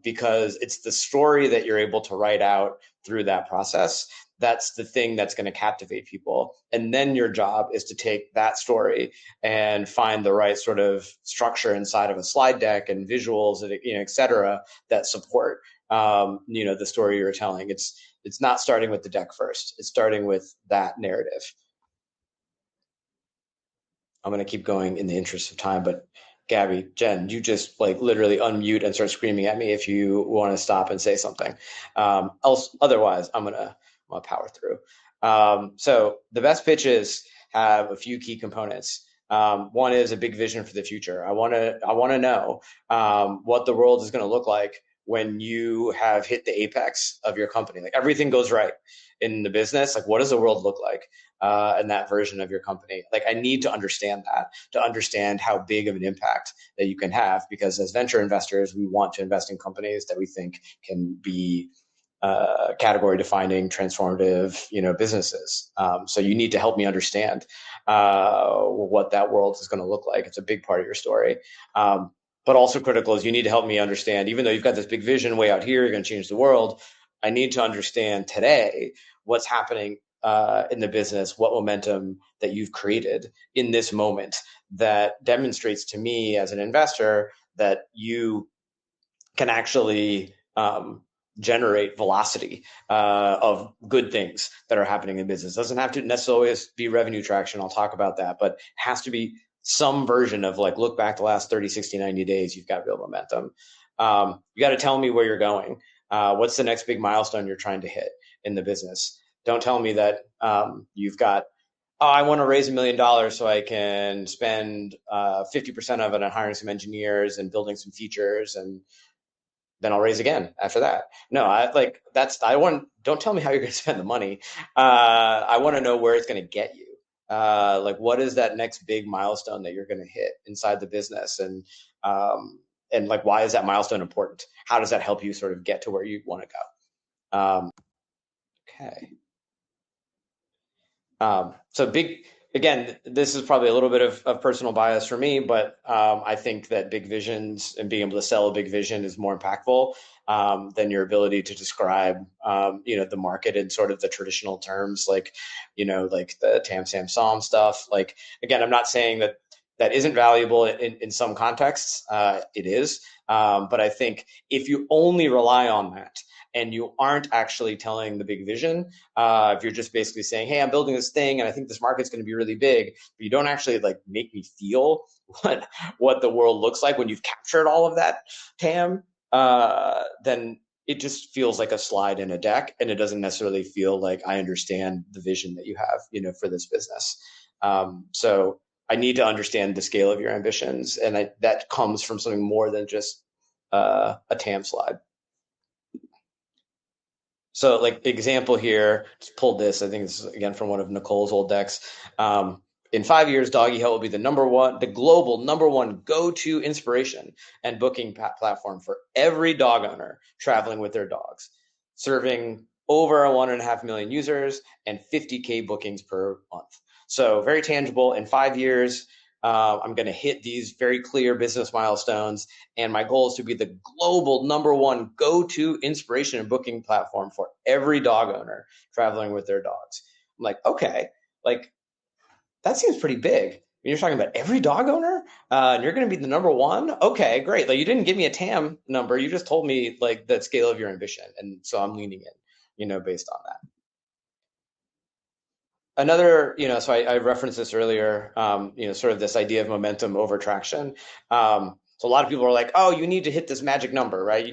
Because it's the story that you're able to write out through that process that's the thing that's going to captivate people. And then your job is to take that story and find the right sort of structure inside of a slide deck and visuals, et cetera, that support, the story you're telling. It's not starting with the deck first. It's starting with that narrative. I'm going to keep going in the interest of time, but Gabby, Jen, you just like literally unmute and start screaming at me if you want to stop and say something. Otherwise, I'm gonna power through. So the best pitches have a few key components. One is a big vision for the future. I want to know what the world is going to look like when you have hit the apex of your company. Like everything goes right in the business. Like what does the world look like in that version of your company? Like I need to understand that, to understand how big of an impact that you can have, because as venture investors, we want to invest in companies that we think can be category defining, transformative, businesses. So you need to help me understand what that world is going to look like. It's a big part of your story. But also critical is you need to help me understand, even though you've got this big vision way out here, you're going to change the world. I need to understand today what's happening in the business, what momentum that you've created in this moment that demonstrates to me as an investor that you can actually generate velocity of good things that are happening in business. It doesn't have to necessarily be revenue traction. I'll talk about that, but it has to be some version of like, look back the last 30, 60, 90 days, you've got real momentum. You got to tell me where you're going. What's the next big milestone you're trying to hit in the business? Don't tell me that you've got, I want to raise $1 million so I can spend 50% of it on hiring some engineers and building some features, and then I'll raise again after that. No, don't tell me how you're going to spend the money. I want to know where it's going to get you. Like what is that next big milestone that you're going to hit inside the business? And like, why is that milestone important? How does that help you sort of get to where you want to go? Okay. So again, this is probably a little bit of personal bias for me, but I think that big visions and being able to sell a big vision is more impactful than your ability to describe, the market in sort of the traditional terms, like the TAM, SAM, SOM stuff. Like, again, I'm not saying that isn't valuable in some contexts. It is. But I think if you only rely on that, and you aren't actually telling the big vision, if you're just basically saying, hey, I'm building this thing and I think this market's going to be really big, but you don't actually like make me feel what the world looks like when you've captured all of that TAM, then it just feels like a slide in a deck, and it doesn't necessarily feel like I understand the vision that you have, for this business. So I need to understand the scale of your ambitions, and that comes from something more than just a TAM slide. So like example here, just pulled this, I think this is again from one of Nicole's old decks. In 5 years, Doggy Hut will be the global number one go-to inspiration and booking platform for every dog owner traveling with their dogs, serving over 1.5 million users and 50K bookings per month. So very tangible. In 5 years, I'm going to hit these very clear business milestones, and my goal is to be the global number one go-to inspiration and booking platform for every dog owner traveling with their dogs. I'm like, okay, like that seems pretty big. You're talking about every dog owner, and you're going to be the number one. Okay, great. Like you didn't give me a TAM number. You just told me like the scale of your ambition, and so I'm leaning in, based on that. Another, so I referenced this earlier, sort of this idea of momentum over traction. So a lot of people are like, oh, you need to hit this magic number, right?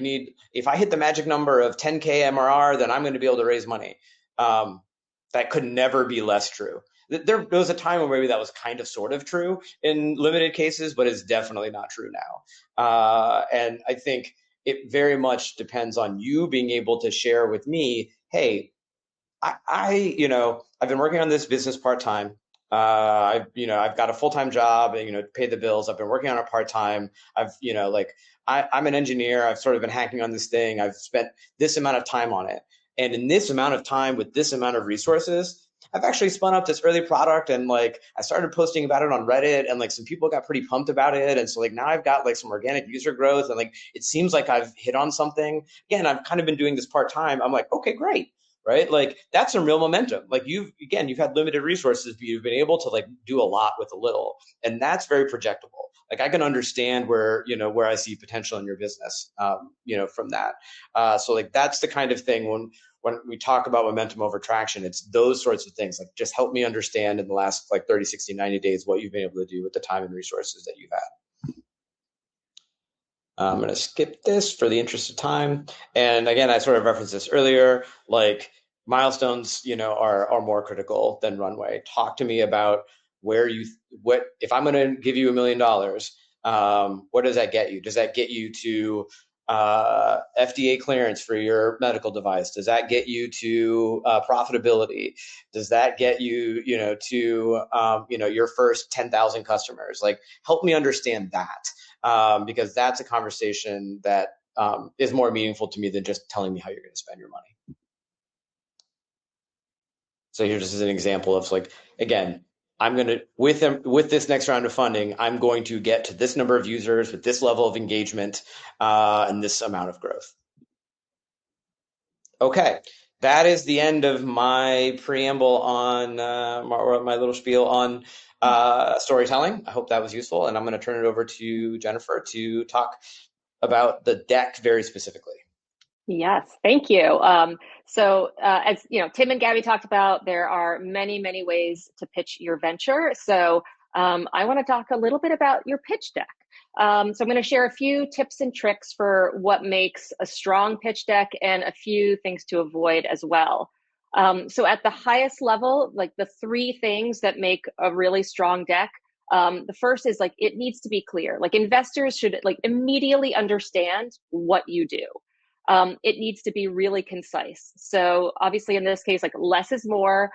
If I hit the magic number of 10K MRR, then I'm going to be able to raise money. That could never be less true. There was a time where maybe that was kind of sort of true in limited cases, but it's definitely not true now. And I think it very much depends on you being able to share with me, hey, I've been working on this business part-time. I've got a full-time job, to pay the bills. I've been working on it part-time. I'm an engineer. I've sort of been hacking on this thing. I've spent this amount of time on it. And in this amount of time with this amount of resources, I've actually spun up this early product, and like I started posting about it on Reddit, and like some people got pretty pumped about it. And so like now I've got like some organic user growth, and like it seems like I've hit on something. Again, I've kind of been doing this part-time. I'm like, okay, great. right? Like that's some real momentum. Like you've had limited resources, but you've been able to like do a lot with a little, and that's very projectable. Like I can understand where I see potential in your business, from that. So like that's the kind of thing when we talk about momentum over traction, it's those sorts of things. Like just help me understand in the last like 30, 60, 90 days what you've been able to do with the time and resources that you've had. I'm going to skip this for the interest of time. And again, I sort of referenced this earlier, like milestones, are more critical than runway. Talk to me about if I'm going to give you $1 million, what does that get you? Does that get you to FDA clearance for your medical device? Does that get you to profitability? Does that get you, to your first 10,000 customers? Like, help me understand that, because that's a conversation that is more meaningful to me than just telling me how you're going to spend your money. So here, just as an example of like, again, I'm going to, with this next round of funding, I'm going to get to this number of users with this level of engagement and this amount of growth. Okay, that is the end of my preamble on my little spiel on storytelling. I hope that was useful, and I'm going to turn it over to Jennifer to talk about the deck very specifically. Yes, thank you. So as Tim and Gabby talked about, there are many, many ways to pitch your venture. So I want to talk a little bit about your pitch deck. So I'm going to share a few tips and tricks for what makes a strong pitch deck and a few things to avoid as well. So at the highest level, like the 3 things that make a really strong deck, the first is like it needs to be clear. Like investors should like immediately understand what you do. It needs to be really concise. So obviously in this case, like less is more.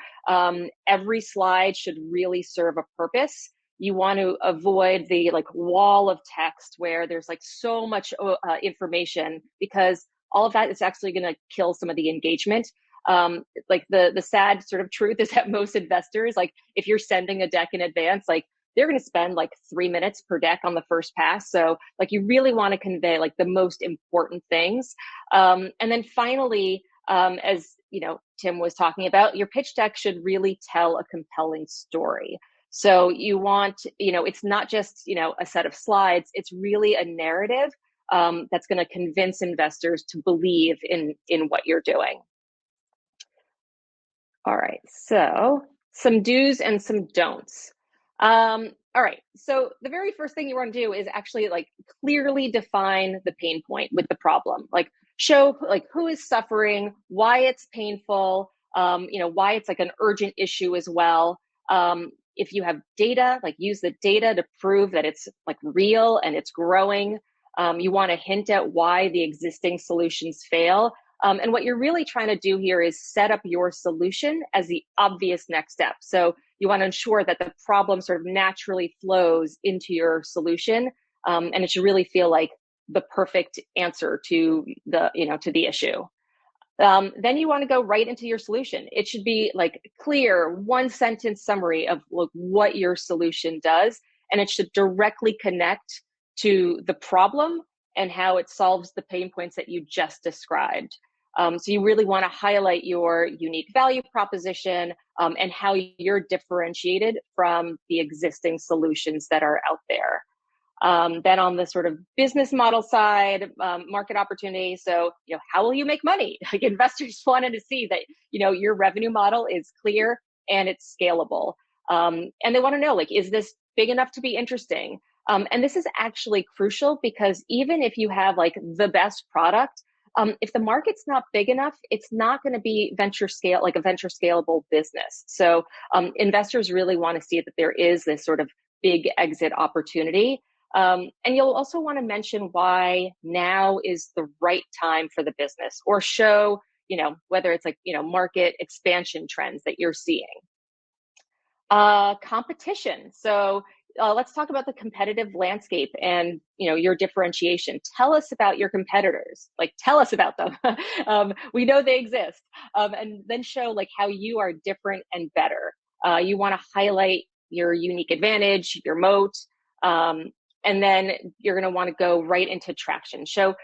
Every slide should really serve a purpose. You want to avoid the like wall of text where there's like so much information, because all of that is actually going to kill some of the engagement. Like the sad sort of truth is that most investors, like if you're sending a deck in advance, like they're going to spend like 3 minutes per deck on the first pass. So like you really want to convey like the most important things. And then finally, as Tim was talking about, your pitch deck should really tell a compelling story. So you want, it's not just, a set of slides, it's really a narrative that's going to convince investors to believe in what you're doing. All right, so some do's and some don'ts. All right, so the very first thing you want to do is actually like clearly define the pain point with the problem. Like show like who is suffering, why it's painful, why it's like an urgent issue as well. If you have data, like use the data to prove that it's like real and it's growing. You want to hint at why the existing solutions fail. And what you're really trying to do here is set up your solution as the obvious next step. So you want to ensure that the problem sort of naturally flows into your solution, and it should really feel like the perfect answer to the issue. Then you want to go right into your solution. It should be like clear, 1-sentence summary of what your solution does, and it should directly connect to the problem and how it solves the pain points that you just described. So you really want to highlight your unique value proposition and how you're differentiated from the existing solutions that are out there. Then on the sort of business model side, market opportunity. So, how will you make money? Like investors wanted to see that, your revenue model is clear and it's scalable. And they want to know, like, is this big enough to be interesting? And this is actually crucial because even if you have like the best product, if the market's not big enough, it's not going to be a venture scalable business. So investors really want to see that there is this sort of big exit opportunity. And you'll also want to mention why now is the right time for the business, or show, whether it's like, market expansion trends that you're seeing. Competition. So let's talk about the competitive landscape and, your differentiation. Tell us about your competitors. Like, tell us about them. We know they exist. And then show like how you are different and better. You want to highlight your unique advantage, your moat. And then you're going to want to go right into traction. Show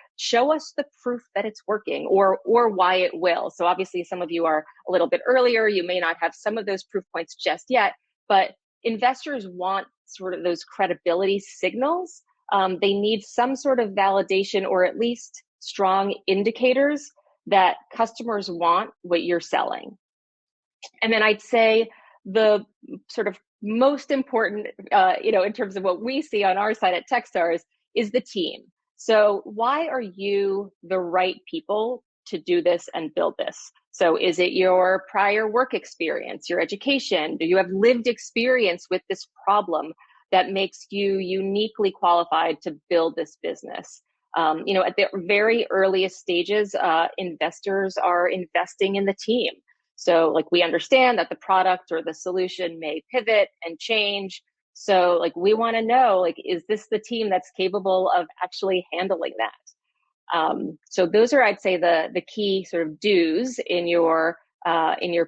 us the proof that it's working, or why it will. So obviously some of you are a little bit earlier. You may not have some of those proof points just yet, but investors want sort of those credibility signals. They need some sort of validation, or at least strong indicators that customers want what you're selling. And then I'd say the sort of most important, in terms of what we see on our side at Techstars, is the team. So why are you the right people to do this and build this? So is it your prior work experience, your education? Do you have lived experience with this problem that makes you uniquely qualified to build this business? At the very earliest stages, investors are investing in the team. So like, we understand that the product or the solution may pivot and change. So like, we want to know, like, is this the team that's capable of actually handling that? So those are, I'd say, the key sort of do's in your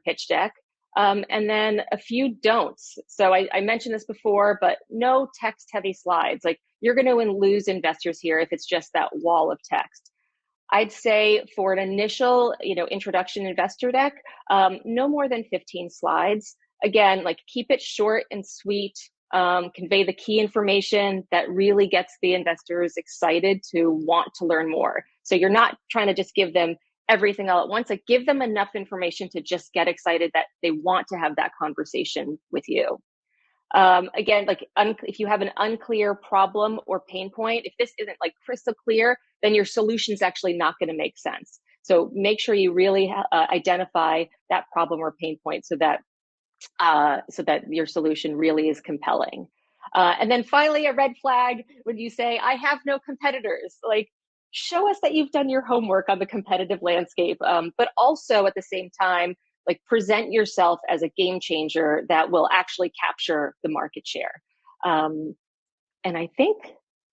pitch deck. And then a few don'ts. So I mentioned this before, but no text heavy slides. Like, you're going to lose investors here if it's just that wall of text. I'd say for an initial, introduction investor deck, no more than 15 slides. Again, like, keep it short and sweet, convey the key information that really gets the investors excited to want to learn more. So you're not trying to just give them everything all at once. Like, give them enough information to just get excited that they want to have that conversation with you. Again, like, if you have an unclear problem or pain point, if this isn't like crystal clear, then your solution's actually not going to make sense. So make sure you really identify that problem or pain point so that your solution really is compelling. And then finally, a red flag when you say, I have no competitors. Like, show us that you've done your homework on the competitive landscape, but also at the same time, like, present yourself as a game changer that will actually capture the market share. And I think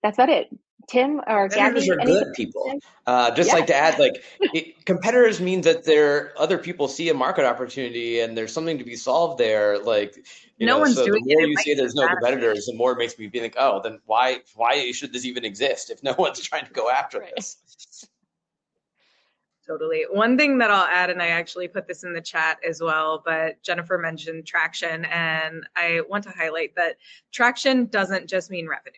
that's about it. Tim or Competitors Gabby, are good people. Like to add, like, competitors mean that other people see a market opportunity and there's something to be solved there. Like, no one's so doing the more it. you say there's no competitors, the more it makes me think, oh, then why should this even exist if no one's trying to go after this? Totally. One thing that I'll add, and I actually put this in the chat as well, but Jennifer mentioned traction, and I want to highlight that traction doesn't just mean revenue.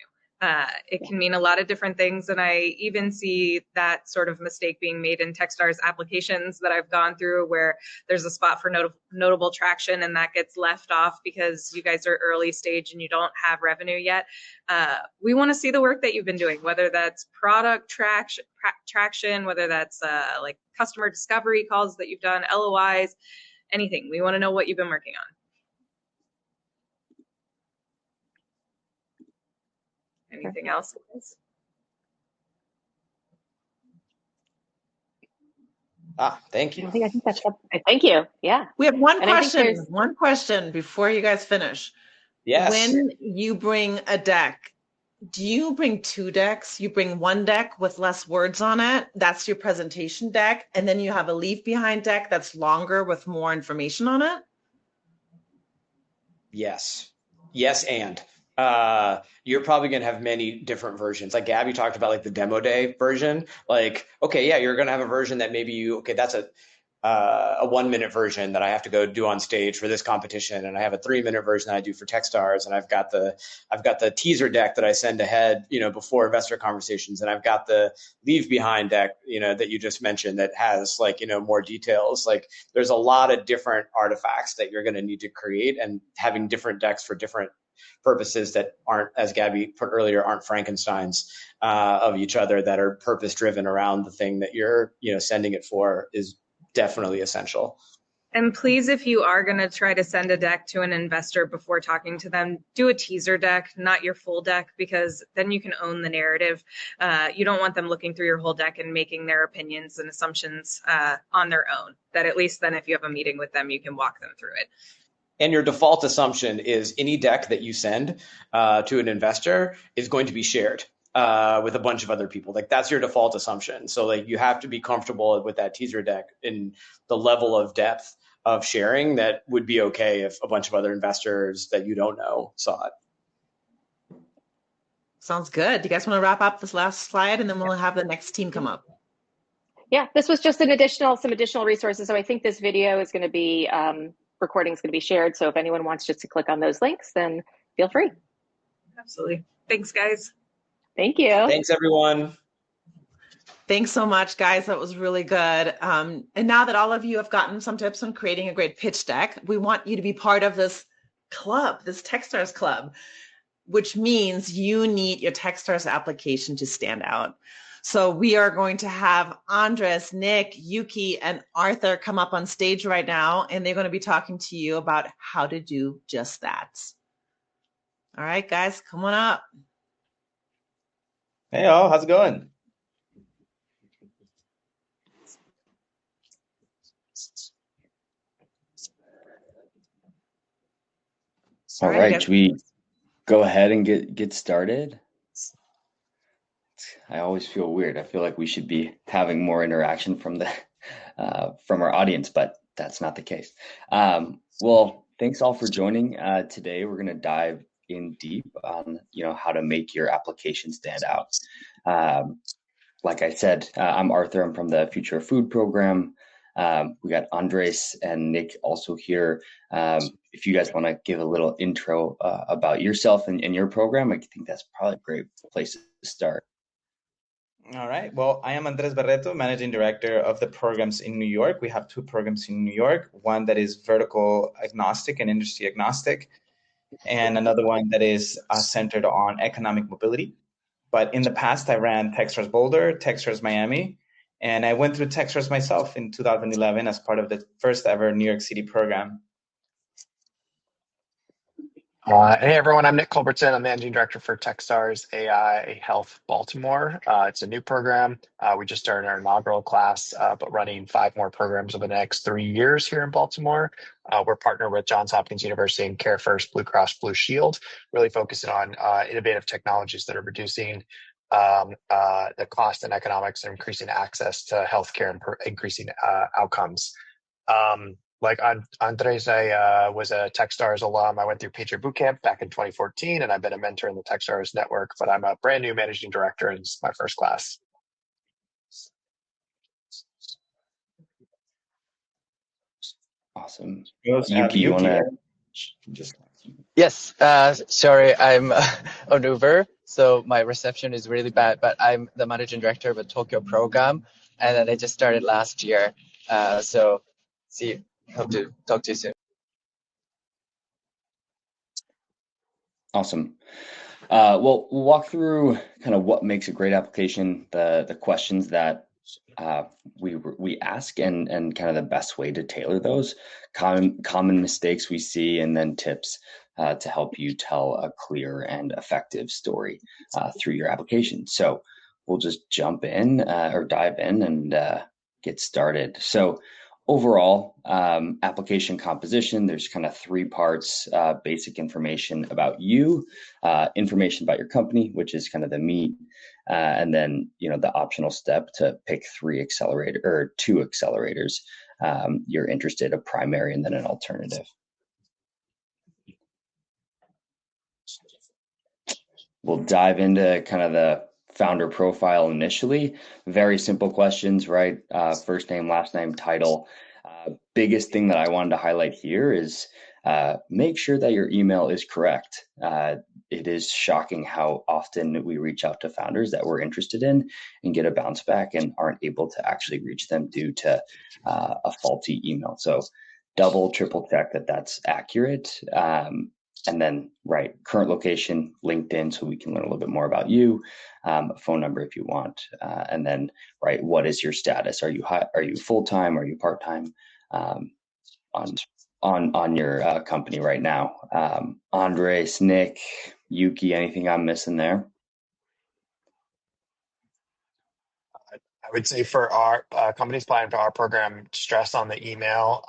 It can mean a lot of different things, and I even see that sort of mistake being made in Techstars applications that I've gone through, where there's a spot for notable traction, and that gets left off because you guys are early stage and you don't have revenue yet. We want to see the work that you've been doing, whether that's product traction, whether that's like customer discovery calls that you've done, LOIs, anything. We want to know what you've been working on. Anything else? Thank you. I think that's it. Thank you. Yeah. We have one question before you guys finish. Yes. When you bring a deck, do you bring two decks? You bring one deck with less words on it. That's your presentation deck. And then you have a leave behind deck that's longer with more information on it? Yes. And you're probably going to have many different versions. Like Gabby talked about, like the demo day version. Like, okay, yeah, you're going to have a version that maybe that's a 1 minute version that I have to go do on stage for this competition, and I have a 3 minute version that I do for Techstars, and I've got the teaser deck that I send ahead, before investor conversations, and I've got the leave behind deck, that you just mentioned that has more details. Like, there's a lot of different artifacts that you're going to need to create, and having different decks for different purposes that aren't, as Gabby put earlier, aren't Frankensteins of each other, that are purpose driven around the thing that you're sending it for, is definitely essential. And please, if you are going to try to send a deck to an investor before talking to them, do a teaser deck, not your full deck, because then you can own the narrative. You don't want them looking through your whole deck and making their opinions and assumptions on their own. That at least then, if you have a meeting with them, you can walk them through it. And your default assumption is any deck that you send to an investor is going to be shared with a bunch of other people. Like, that's your default assumption. So like, you have to be comfortable with that teaser deck in the level of depth of sharing that would be okay if a bunch of other investors that you don't know saw it. Sounds good. Do you guys want to wrap up this last slide and then we'll have the next team come up? Yeah, this was just some additional resources. So I think this video is going to be, recording is going to be shared. So if anyone wants just to click on those links, then feel free. Absolutely. Thanks, guys. Thank you. Thanks, everyone. Thanks so much, guys. That was really good. And now that all of you have gotten some tips on creating a great pitch deck, we want you to be part of this club, this Techstars club, which means you need your Techstars application to stand out. So we are going to have Andres, Nick, Yuki, and Arthur come up on stage right now, and they're going to be talking to you about how to do just that. All right, guys, come on up. Hey, all, how's it going? All right, should we go ahead and get started? I always feel weird. I feel like we should be having more interaction from the from our audience, but that's not the case. Well, thanks all for joining. Today we're going to dive in deep on how to make your application stand out. Like I said, I'm Arthur. I'm from the Future of Food program. We got Andres and Nick also here. If you guys want to give a little intro about yourself and your program, I think that's probably a great place to start. All right. Well, I am Andres Barreto, Managing Director of the programs in New York. We have two programs in New York, one that is vertical agnostic and industry agnostic, and another one that is centered on economic mobility. But in the past, I ran Techstars Boulder, Techstars Miami, and I went through Techstars myself in 2011 as part of the first ever New York City program. Hey everyone, I'm Nick Culbertson. I'm Managing Director for Techstars AI Health Baltimore. It's a new program. We just started our inaugural class, but running 5 more programs over the next 3 years here in Baltimore. We're partnered with Johns Hopkins University and Care First Blue Cross Blue Shield, really focusing on innovative technologies that are reducing the cost and economics and increasing access to healthcare and increasing outcomes. Like Andres, I was a Techstars alum. I went through Patriot Bootcamp back in 2014, and I've been a mentor in the Techstars network, but I'm a brand new managing director, and it's my first class. Awesome. Yuki, you want to just... Yes, sorry, I'm on Uber, so my reception is really bad, but I'm the managing director of a Tokyo program, and then I just started last year. So hope to talk to you soon. Awesome. Well, we'll walk through kind of what makes a great application, the questions that we ask, and kind of the best way to tailor those, common mistakes we see, and then tips to help you tell a clear and effective story through your application. So we'll just jump in or dive in and get started. So overall, application composition, there's kind of 3 parts: basic information about you, information about your company, which is kind of the meat, and then the optional step to pick 2 accelerators you're interested, a primary and then an alternative. We'll dive into kind of the founder profile initially. Very simple questions, right? First name, last name, title. Biggest thing that I wanted to highlight here is make sure that your email is correct. It is shocking how often we reach out to founders that we're interested in and get a bounce back and aren't able to actually reach them due to a faulty email. So double, triple check that that's accurate. And then, right, current location, LinkedIn, so we can learn a little bit more about you, phone number if you want, and then, right, what is your status? Are you full-time? Are you part-time on your company right now? Andres, Nick, Yuki, anything I'm missing there? I would say for our companies planning for our program, stress on the email.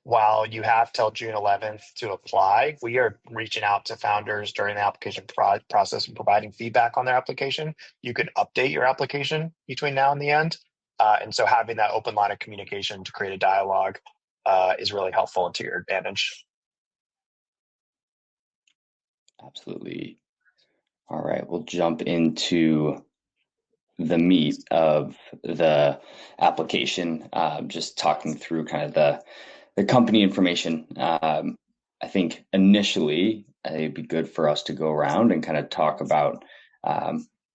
While you have till June 11th to apply, we are reaching out to founders during the application process and providing feedback on their application. You can update your application between now and the end. And so having that open line of communication to create a dialogue is really helpful and to your advantage. Absolutely. All right, we'll jump into the meat of the application, just talking through kind of the company information. I think initially it'd be good for us to go around and kind of talk about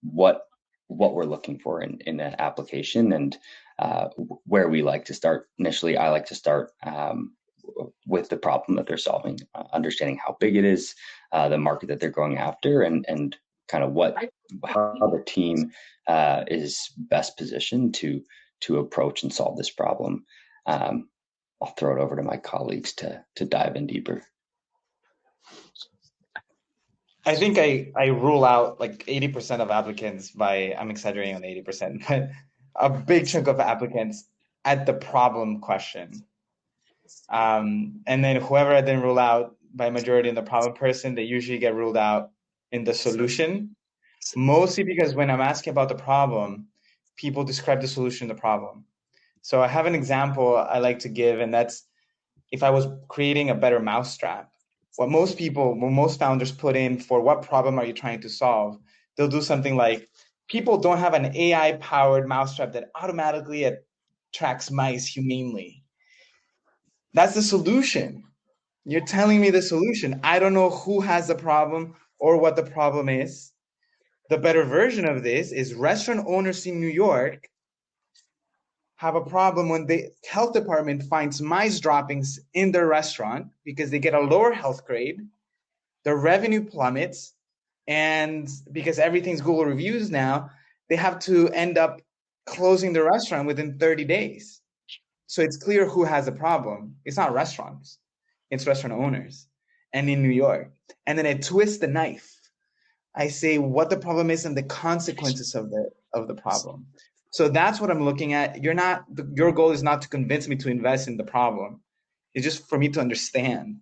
what we're looking for in an application and where we like to start. Initially, I like to start with the problem that they're solving, understanding how big it is, the market that they're going after, and kind of how the team is best positioned to approach and solve this problem. I'll throw it over to my colleagues to dive in deeper. I think I rule out like 80% of applicants I'm exaggerating on 80%, but a big chunk of applicants at the problem question. And then whoever I didn't rule out by majority in the problem person, they usually get ruled out in the solution, mostly because when I'm asking about the problem, people describe the solution to the problem. So I have an example I like to give, and that's if I was creating a better mousetrap. What most founders put in for what problem are you trying to solve, they'll do something like, people don't have an AI-powered mousetrap that automatically attracts mice humanely. That's the solution. You're telling me the solution. I don't know who has the problem or what the problem is. The better version of this is restaurant owners in New York have a problem when the health department finds mice droppings in their restaurant because they get a lower health grade, their revenue plummets, and because everything's Google reviews now, they have to end up closing the restaurant within 30 days. So it's clear who has a problem. It's not restaurants, it's restaurant owners, and in New York. And then I twist the knife. I say what the problem is and the consequences of the problem. So that's what I'm looking at. Your goal is not to convince me to invest in the problem. It's just for me to understand.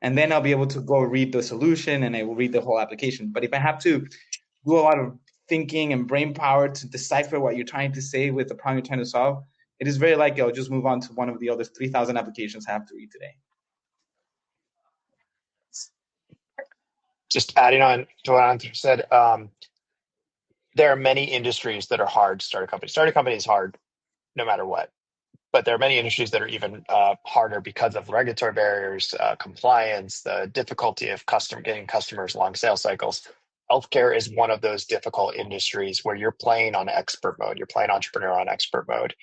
And then I'll be able to go read the solution and I will read the whole application. But if I have to do a lot of thinking and brain power to decipher what you're trying to say with the problem you're trying to solve, it is very likely I'll just move on to one of the other 3,000 applications I have to read today. Just adding on to what Andrew said, there are many industries that are hard to start a company. Starting a company is hard no matter what. But there are many industries that are even harder because of regulatory barriers, compliance, the difficulty of getting customers, long sales cycles. Healthcare is one of those difficult industries where you're playing on expert mode. You're playing entrepreneur on expert mode.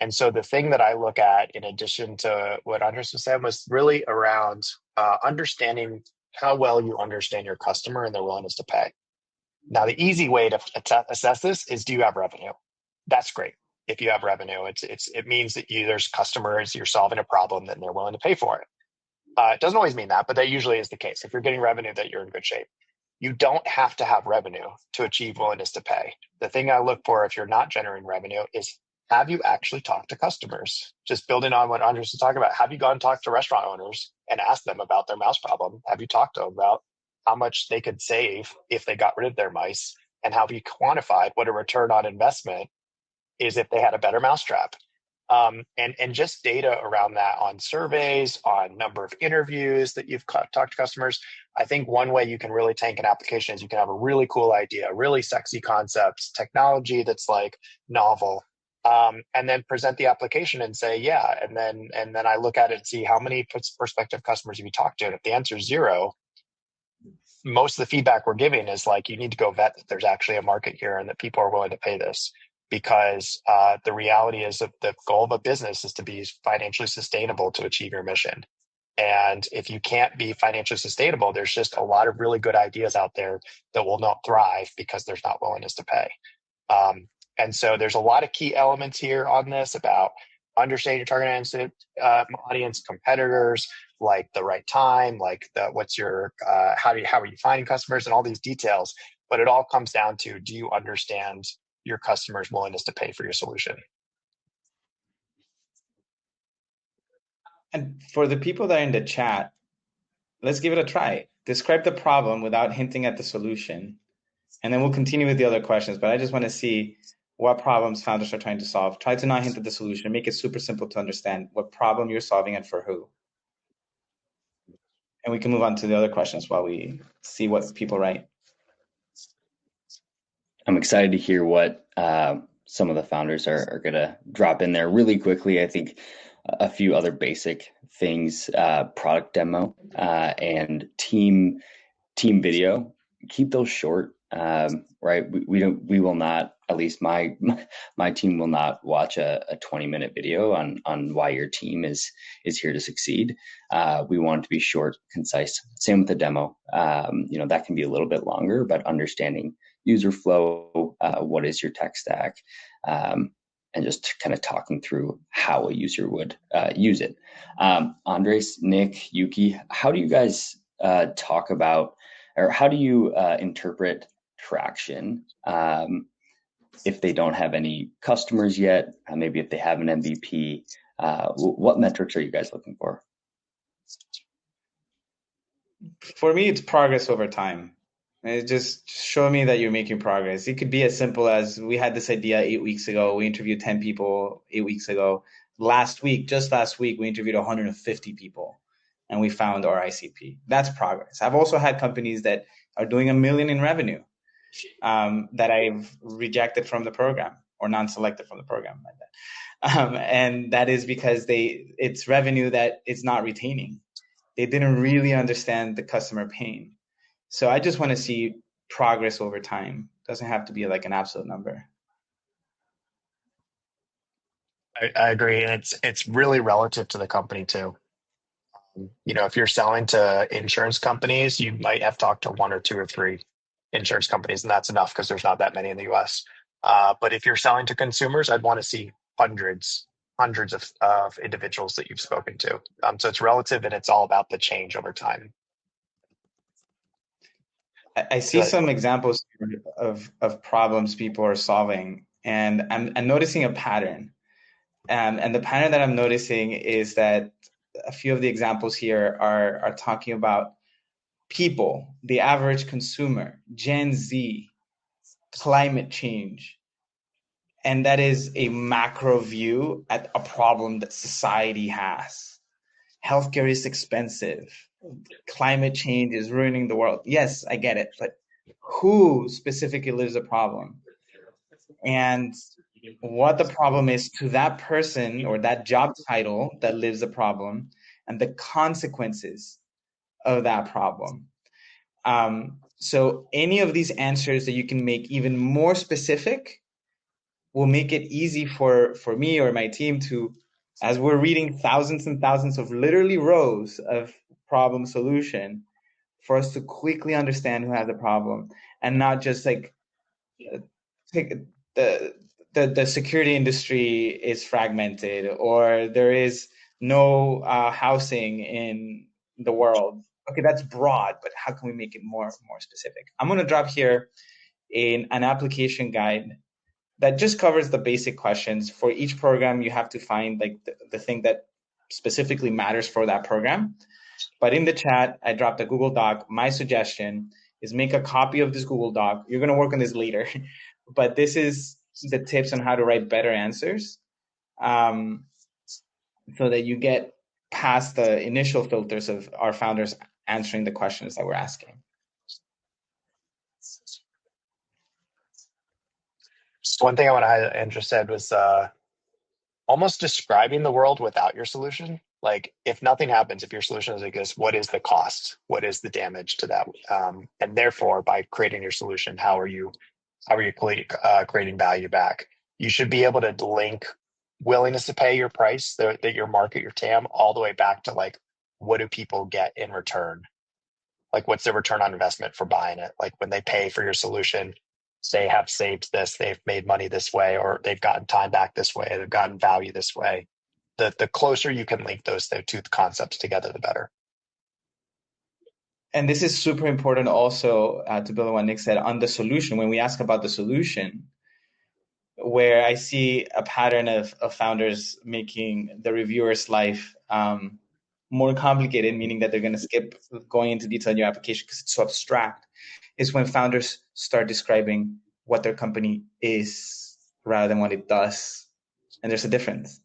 And so the thing that I look at, in addition to what Andres was saying, was really around understanding how well you understand your customer and their willingness to pay. Now, the easy way to assess this is, do you have revenue? That's great. If you have revenue, it means that there's customers, you're solving a problem, then they're willing to pay for it. It doesn't always mean that, but that usually is the case. If you're getting revenue, that you're in good shape. You don't have to have revenue to achieve willingness to pay. The thing I look for if you're not generating revenue is, have you actually talked to customers? Just building on what Andres was talking about, have you gone and talked to restaurant owners and asked them about their mouse problem? Have you talked to them about how much they could save if they got rid of their mice? And have you quantified what a return on investment is if they had a better mousetrap? And just data around that on surveys, on number of interviews that you've talked to customers. I think one way you can really tank an application is you can have a really cool idea, really sexy concepts, technology that's like novel, and then present the application and say, yeah. And then I look at it and see how many prospective customers have you talked to. And if the answer is 0, most of the feedback we're giving is like, you need to go vet that there's actually a market here and that people are willing to pay this. Because the reality is that the goal of a business is to be financially sustainable to achieve your mission. And if you can't be financially sustainable, there's just a lot of really good ideas out there that will not thrive because there's not willingness to pay. And so there's a lot of key elements here on this about understanding your target audience, competitors, like the right time, like what's your how are you finding customers, and all these details. But it all comes down to, do you understand your customers' willingness to pay for your solution? And for the people that are in the chat, let's give it a try. Describe the problem without hinting at the solution. And then we'll continue with the other questions. But I just want to see what problems founders are trying to solve. Try to not hint at the solution. Make it super simple to understand what problem you're solving and for who. And we can move on to the other questions while we see what people write. I'm excited to hear what some of the founders are going to drop in there really quickly. I think a few other basic things, product demo and team video, keep those short, right? We will not, at least my team will not watch a 20-minute video on why your team is here to succeed. We want it to be short, concise. Same with the demo. That can be a little bit longer, but understanding user flow, what is your tech stack, and just kind of talking through how a user would use it. Andres, Nick, Yuki, how do you guys talk about, or how do you interpret traction if they don't have any customers yet? Maybe if they have an MVP, what metrics are you guys looking for? For me, it's progress over time. It just show me that you're making progress. It could be as simple as we had this idea 8 weeks ago. We interviewed 10 people 8 weeks ago. Just last week, we interviewed 150 people and we found our ICP. That's progress. I've also had companies that are doing $1 million in revenue that I've rejected from the program or non-selected from the program. And that is because it's revenue that it's not retaining. They didn't really understand the customer pain. So I just want to see progress over time. It doesn't have to be like an absolute number. I agree. And it's really relative to the company too. If you're selling to insurance companies, you might have talked to 1 or 2 or 3 insurance companies, and that's enough because there's not that many in the US. But if you're selling to consumers, I'd want to see hundreds of individuals that you've spoken to. So it's relative, and it's all about the change over time. I see some examples of problems people are solving, and I'm noticing a pattern. And the pattern that I'm noticing is that a few of the examples here are talking about people, the average consumer, Gen Z, climate change. And that is a macro view at a problem that society has. Healthcare is expensive. Climate change is ruining the world. Yes, I get it, but who specifically lives a problem? And what the problem is to that person or that job title that lives a problem, and the consequences of that problem. So any of these answers that you can make even more specific will make it easy for me or my team to, as we're reading thousands and thousands of literally rows of problem solution, for us to quickly understand who has the problem and not just like take the security industry is fragmented or there is no housing in the world. Okay, that's broad, but how can we make it more specific? I'm going to drop here in an application guide that just covers the basic questions. For each program, you have to find like the thing that specifically matters for that program. But in the chat, I dropped a Google Doc. My suggestion is make a copy of this Google Doc. You're going to work on this later, but this is the tips on how to write better answers so that you get past the initial filters of our founders answering the questions that we're asking. So one thing I want to highlight, Andrew said, was almost describing the world without your solution. Like if nothing happens, if your solution doesn't exist, what is the cost? What is the damage to that? And therefore, by creating your solution, how are you creating value back? You should be able to link willingness to pay your price, that your market, your TAM, all the way back to like, what do people get in return? Like what's the return on investment for buying it? Like when they pay for your solution, they have saved this, they've made money this way, or they've gotten time back this way, they've gotten value this way. The closer you can link those two concepts together, the better. And this is super important also to build on what Nick said on the solution. When we ask about the solution, where I see a pattern of founders making the reviewer's life more complicated, meaning that they're going to skip going into detail in your application because it's so abstract, is when founders start describing what their company is rather than what it does. And there's a difference.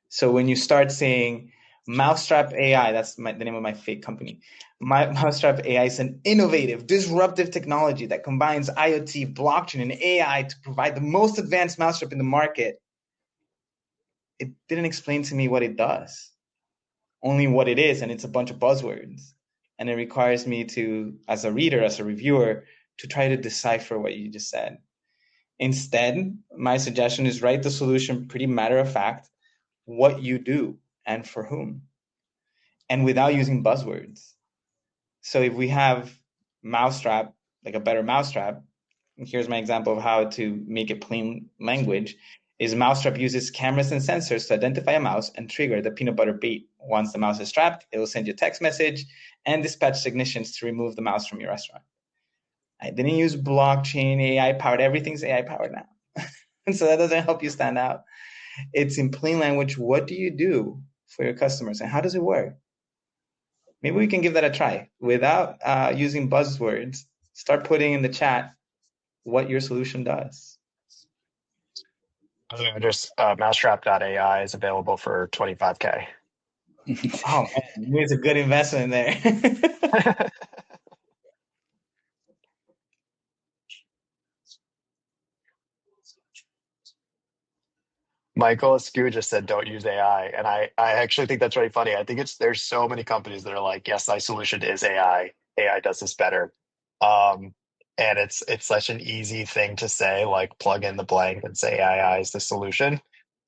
So when you start saying, Mousetrap AI, that's the name of my fake company. Mousetrap AI is an innovative, disruptive technology that combines IoT, blockchain, and AI to provide the most advanced mousetrap in the market. It didn't explain to me what it does, only what it is, and it's a bunch of buzzwords. And it requires me to, as a reader, as a reviewer, to try to decipher what you just said. Instead, my suggestion is write the solution pretty matter of fact, what you do and for whom, and without using buzzwords. So if we have mousetrap, like a better mousetrap, here's my example of how to make it plain language, is mousetrap uses cameras and sensors to identify a mouse and trigger the peanut butter bait. Once the mouse is trapped, it will send you a text message and dispatch technicians to remove the mouse from your restaurant. I didn't use blockchain, AI powered, everything's AI powered now. And so that doesn't help you stand out. It's in plain language, what do you do for your customers and how does it work? Maybe we can give that a try without using buzzwords. Start putting in the chat what your solution does. Just mousetrap.ai is available for $25K. Oh man, it's a good investment there. Michael Escu just said, don't use AI. And I actually think that's really funny. I think there's so many companies that are like, yes, my solution is AI. AI does this better. And it's such an easy thing to say, like plug in the blank and say AI is the solution.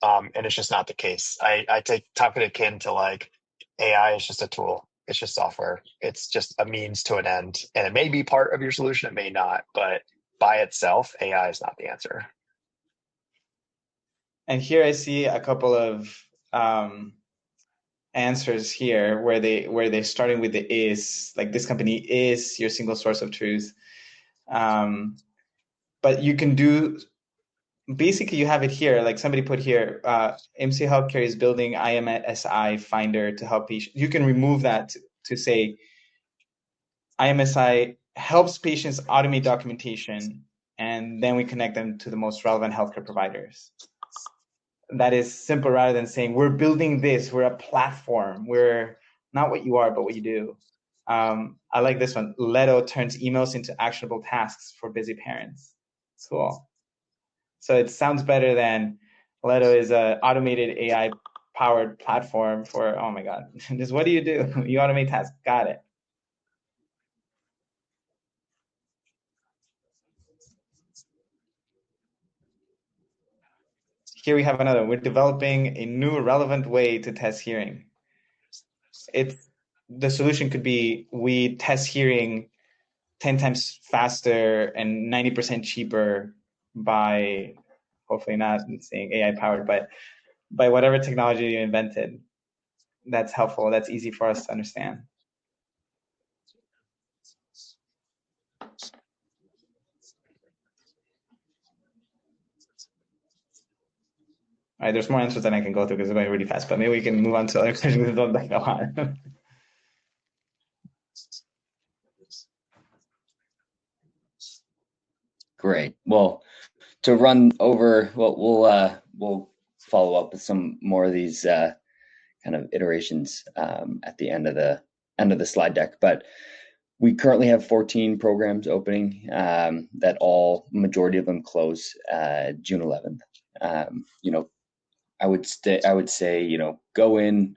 And it's just not the case. I talk it akin to like AI is just a tool. It's just software. It's just a means to an end. And it may be part of your solution, it may not, but by itself, AI is not the answer. And here I see a couple of answers here where they're starting with the is, like this company is your single source of truth. But you can do, basically you have it here, like somebody put here, MC Healthcare is building IMSI Finder to help patients. You can remove that to say IMSI helps patients automate documentation, and then we connect them to the most relevant healthcare providers. That is simple rather than saying we're building this, we're a platform, we're not what you are, but what you do. I like this one. Leto turns emails into actionable tasks for busy parents. Cool. So it sounds better than Leto is an automated AI powered platform for, oh my God, just what do? You automate tasks. Got it. Here we have another. We're developing a new relevant way to test hearing. The solution could be we test hearing 10 times faster and 90% cheaper by, hopefully not saying AI powered, but by whatever technology you invented. That's helpful. That's easy for us to understand. All right, there's more answers than I can go through because it's going really fast, but maybe we can move on to other questions that don't take a lot. Great. Well, to run over, we'll follow up with some more of these kind of iterations at the end of the slide deck. But we currently have 14 programs opening that majority of them close June 11th. I would say, go in,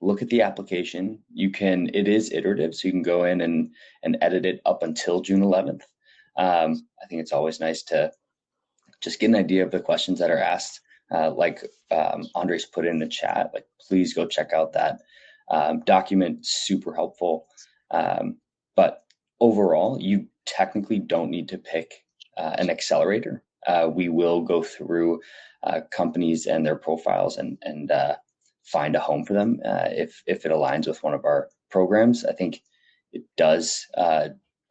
look at the application. It is iterative, so you can go in and edit it up until June 11th. I think it's always nice to just get an idea of the questions that are asked. Like Andres put in the chat, like please go check out that document, super helpful. But overall, you technically don't need to pick an accelerator. We will go through companies and their profiles and find a home for them if it aligns with one of our programs. I think it does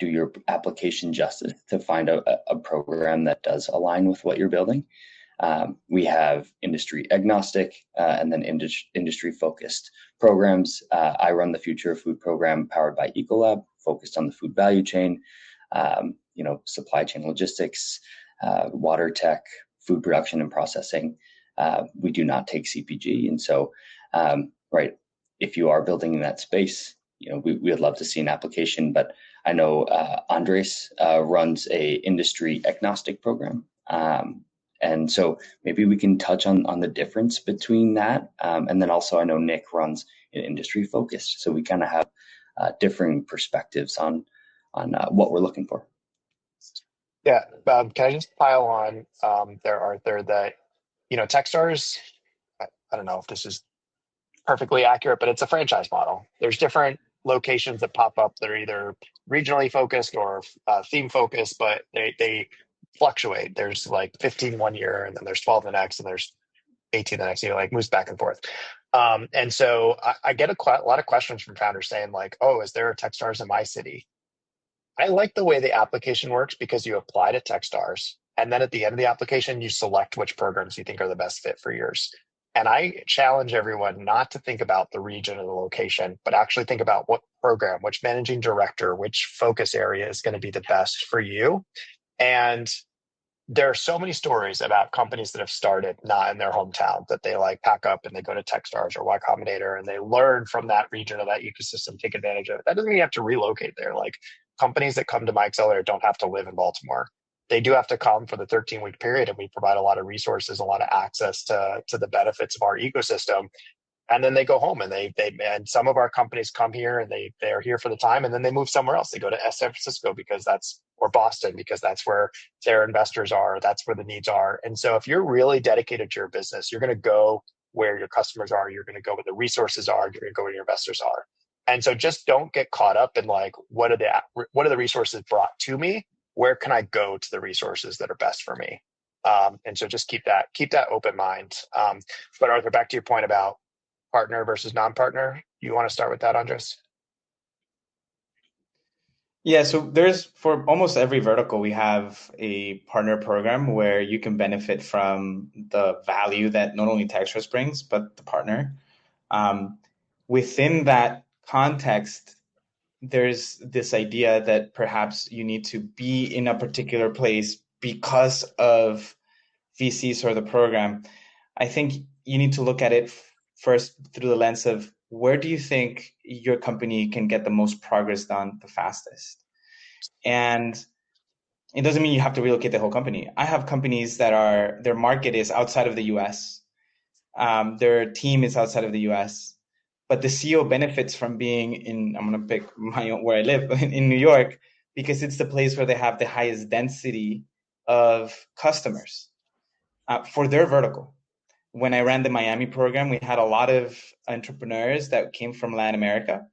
do your application justice to find a program that does align with what you're building. We have industry agnostic and then industry focused programs. I run the Future of Food program powered by Ecolab, focused on the food value chain, supply chain logistics, water tech, food production and processing. We do not take CPG. And so right? If you are building in that space, we would love to see an application, but I know Andres runs a industry agnostic program. And so maybe we can touch on the difference between that. And then also I know Nick runs an industry focused. So we kind of have differing perspectives on what we're looking for. Yeah, can I just pile on there, Arthur, that, Techstars, I don't know if this is perfectly accurate, but it's a franchise model. There's different locations that pop up that are either regionally focused or theme focused, but they fluctuate. There's like 15 one year, and then there's 12 the next, and there's 18 the next year, like moves back and forth. And so I get a lot of questions from founders saying like, oh, is there a Techstars in my city? I like the way the application works because you apply to Techstars, and then at the end of the application, you select which programs you think are the best fit for yours. And I challenge everyone not to think about the region or the location, but actually think about what program, which managing director, which focus area is going to be the best for you. And there are so many stories about companies that have started not in their hometown, that they like pack up and they go to Techstars or Y Combinator and they learn from that region or that ecosystem, take advantage of it. That doesn't mean you have to relocate there. Like companies that come to my Accelerator don't have to live in Baltimore. They do have to come for the 13-week period, and we provide a lot of resources, a lot of access to the benefits of our ecosystem. And then they go home, and and some of our companies come here and they are here for the time, and then they move somewhere else. They go to San Francisco or Boston because that's where their investors are. That's where the needs are. And so if you're really dedicated to your business, you're going to go where your customers are. You're going to go where the resources are. You're going to go where your investors are. And so just don't get caught up in like, what are the resources brought to me? Where can I go to the resources that are best for me? And so just keep that open mind. But Arthur, back to your point about partner versus non-partner. You want to start with that, Andres? Yeah, so for almost every vertical, we have a partner program where you can benefit from the value that not only Techstars brings, but the partner. Within that context, there's this idea that perhaps you need to be in a particular place because of VCs or the program. I think you need to look at it first through the lens of where do you think your company can get the most progress done the fastest? And it doesn't mean you have to relocate the whole company. I have companies that their market is outside of the US. Their team is outside of the US. But the CEO benefits from being I'm going to pick where I live, in New York, because it's the place where they have the highest density of customers for their vertical. When I ran the Miami program, we had a lot of entrepreneurs that came from Latin America,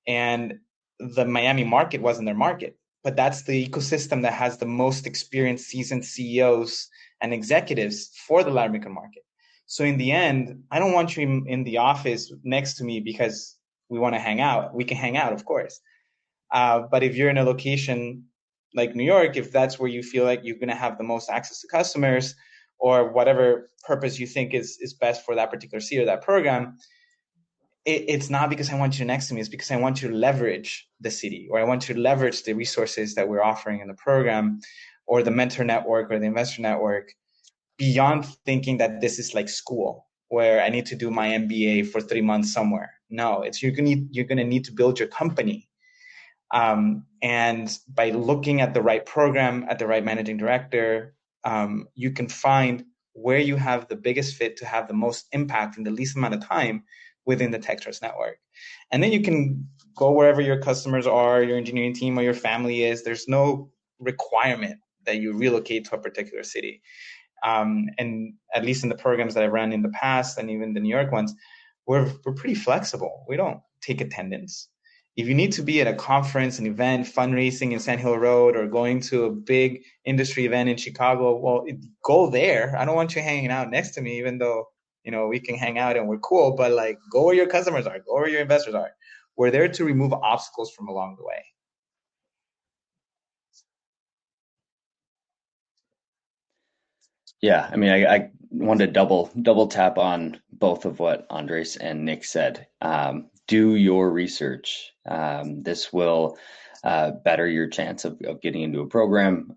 and the Miami market wasn't their market. But that's the ecosystem that has the most experienced, seasoned CEOs and executives for the Latin American market. So in the end, I don't want you in the office next to me because we want to hang out. We can hang out, of course. But if you're in a location like New York, if that's where you feel like you're going to have the most access to customers or whatever purpose you think is best for that particular seat or that program, it's not because I want you next to me. It's because I want you to leverage the city, or I want you to leverage the resources that we're offering in the program or the mentor network or the investor network, beyond thinking that this is like school where I need to do my MBA for 3 months somewhere. No, you're going to need to build your company. And by looking at the right program, at the right managing director, you can find where you have the biggest fit to have the most impact in the least amount of time within the Techstars network. And then you can go wherever your customers are, your engineering team or your family is. There's no requirement that you relocate to a particular city. And at least in the programs that I ran in the past and even the New York ones, we're pretty flexible. We don't take attendance. If you need to be at a conference, an event, fundraising in Sand Hill Road, or going to a big industry event in Chicago, well, go there. I don't want you hanging out next to me, even though, we can hang out and we're cool, but like, go where your customers are, go where your investors are. We're there to remove obstacles from along the way. Yeah, I mean, I wanted to double tap on both of what Andres and Nick said. do your research. This will better your chance of getting into a program.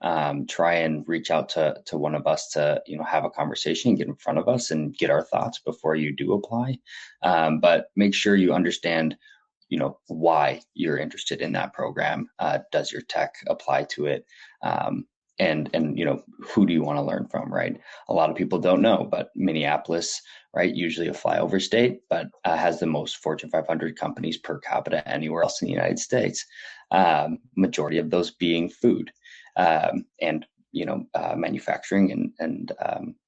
Try and reach out to one of us to have a conversation, get in front of us, and get our thoughts before you do apply. But make sure you understand why you're interested in that program. Does your tech apply to it? And who do you want to learn from, right? A lot of people don't know, but Minneapolis, right, usually a flyover state, but has the most Fortune 500 companies per capita anywhere else in the United States. Majority of those being food, and manufacturing and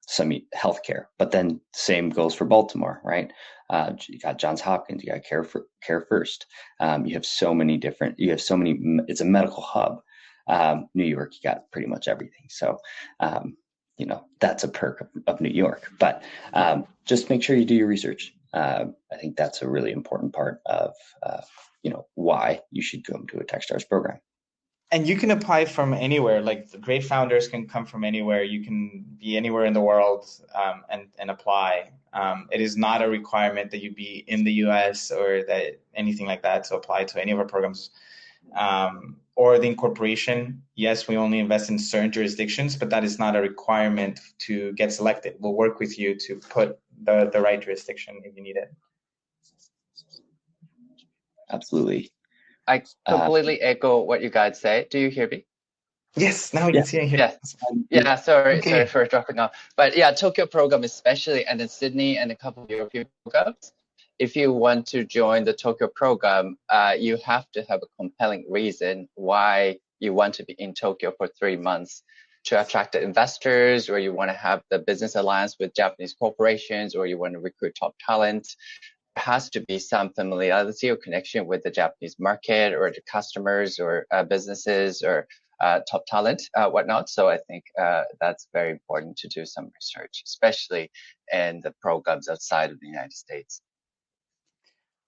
some healthcare. But then same goes for Baltimore, right? You got Johns Hopkins, you got Care First. You have so many. It's a medical hub. New York, you got pretty much everything. So, that's a perk of New York. But just make sure you do your research. I think that's a really important part of why you should come to a Techstars program. And you can apply from anywhere. Like, the great founders can come from anywhere. You can be anywhere in the world and apply. It is not a requirement that you be in the US or that anything like that to apply to any of our programs. Or the incorporation. Yes, we only invest in certain jurisdictions, but that is not a requirement to get selected. We'll work with you to put the right jurisdiction if you need it. Absolutely. I completely echo what you guys say. Do you hear me? Yes, now we can see it here. Yeah, sorry for dropping off. But yeah, Tokyo program especially, and then Sydney and a couple of European programs. If you want to join the Tokyo program, you have to have a compelling reason why you want to be in Tokyo for 3 months to attract the investors, or you want to have the business alliance with Japanese corporations, or you want to recruit top talent. There has to be some familiarity or connection with the Japanese market or the customers or businesses or top talent, whatnot. So I think that's very important to do some research, especially in the programs outside of the United States.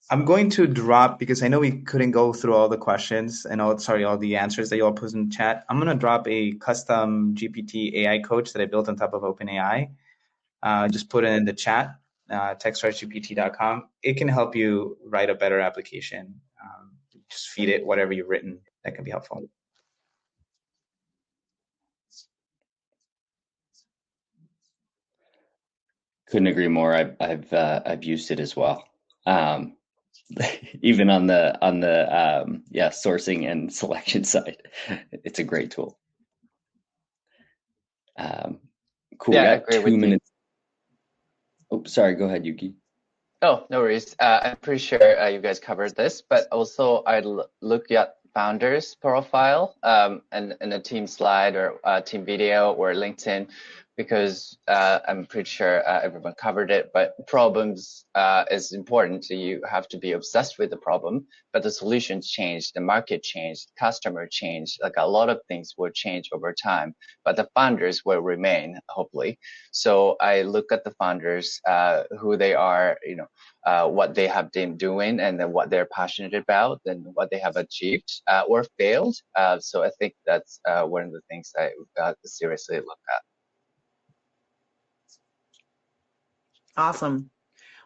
I'm going to drop, because I know we couldn't go through all the questions and all the answers that you all put in the chat. I'm going to drop a custom GPT AI coach that I built on top of OpenAI. Just put it in the chat, techstarsgpt.com. It can help you write a better application. Just feed it whatever you've written. That can be helpful. Couldn't agree more. I've used it as well. Even on the sourcing and selection side, it's a great tool. Cool. Yeah, We I got agree 2 minutes. Oh, sorry. Go ahead, Yuki. Oh, no worries. I'm pretty sure you guys covered this, but also I'd look at founders' profile and a team slide or team video or LinkedIn, because I'm pretty sure everyone covered it, but problems is important. So you have to be obsessed with the problem, but the solutions change, the market changed, customer changed, like a lot of things will change over time, but the founders will remain, hopefully. So I look at the founders, who they are, what they have been doing, and then what they're passionate about, and what they have achieved or failed. So I think that's one of the things I seriously look at. Awesome.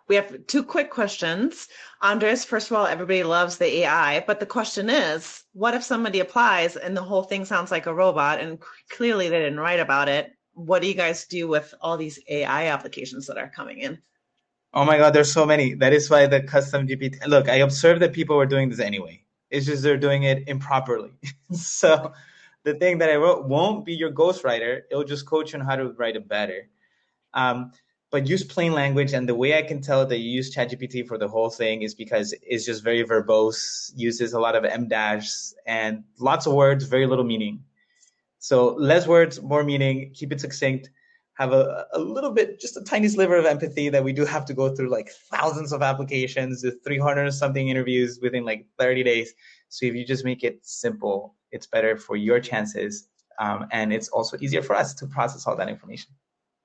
We have 2 quick questions. Andres, first of all, everybody loves the AI, but the question is, what if somebody applies and the whole thing sounds like a robot and clearly they didn't write about it? What do you guys do with all these AI applications that are coming in? Oh my God, there's so many. That is why the custom GPT. Look, I observed that people were doing this anyway. It's just they're doing it improperly. So the thing that I wrote won't be your ghostwriter. It'll just coach you on how to write it better. But use plain language. And the way I can tell that you use ChatGPT for the whole thing is because it's just very verbose, uses a lot of em dash and lots of words, very little meaning. So less words, more meaning, keep it succinct, have a little bit, just a tiny sliver of empathy that we do have to go through like thousands of applications, 300 something interviews within like 30 days. So if you just make it simple, it's better for your chances. And it's also easier for us to process all that information.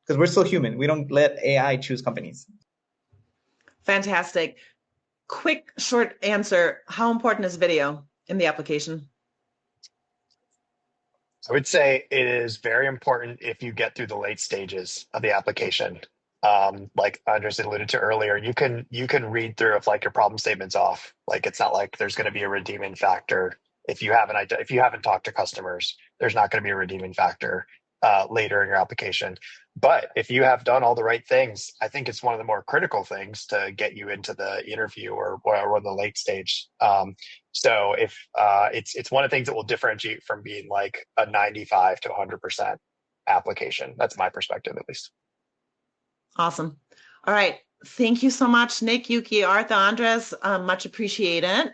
Because we're still human. We don't let AI choose companies. Fantastic. Quick, short answer. How important is video in the application? I would say it is very important if you get through the late stages of the application. Like Andres alluded to earlier, you can read through if like your problem statement's off. Like it's not like there's going to be a redeeming factor if you haven't talked to customers. There's not going to be a redeeming factor later in your application. But if you have done all the right things, I think it's one of the more critical things to get you into the interview or the late stage. So if it's one of the things that will differentiate from being like a 95 to 100% application. That's my perspective, at least. Awesome. All right. Thank you so much, Nick, Yuki, Arthur, Andres. Much appreciated.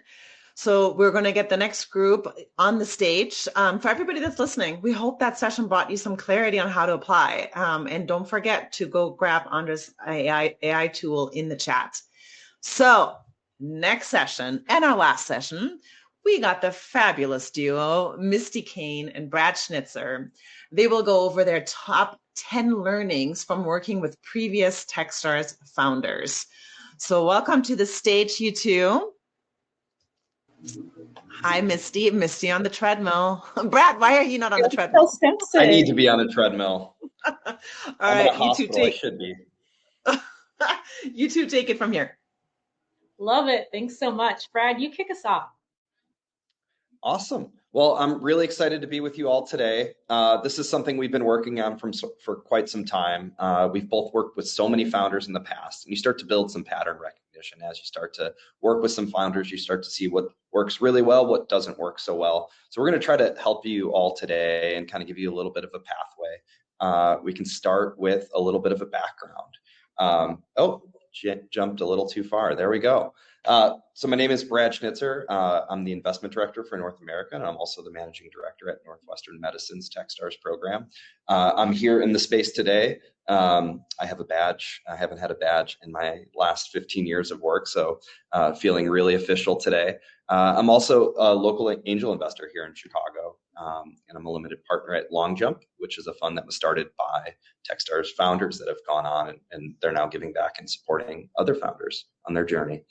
So we're going to get the next group on the stage. For everybody that's listening, we hope that session brought you some clarity on how to apply. And don't forget to go grab Andres' AI tool in the chat. So next session and our last session, we got the fabulous duo, Misty Kane and Brad Schnitzer. They will go over their top 10 learnings from working with previous Techstars founders. So welcome to the stage, you two. Hi, Misty. Misty on the treadmill. Brad, why are you not on the treadmill? I need to be on the treadmill. All right, you two take. I should be. You two take it from here. Love it. Thanks so much. Brad, you kick us off. Awesome. Well, I'm really excited to be with you all today. This is something we've been working on for quite some time. We've both worked with so many founders in the past, and you start to build some pattern recognition. As you start to work with some founders, you start to see what works really well, what doesn't work so well. So we're going to try to help you all today and kind of give you a little bit of a pathway. We can start with a little bit of a background. Jumped a little too far. There we go. So my name is Brad Schnitzer. I'm the investment director for North America, and I'm also the managing director at Northwestern Medicine's Techstars program. I'm here in the space today. I have a badge. I haven't had a badge in my last 15 years of work, so feeling really official today. I'm also a local angel investor here in Chicago, and I'm a limited partner at Long Jump, which is a fund that was started by Techstars founders that have gone on, and they're now giving back and supporting other founders on their journey.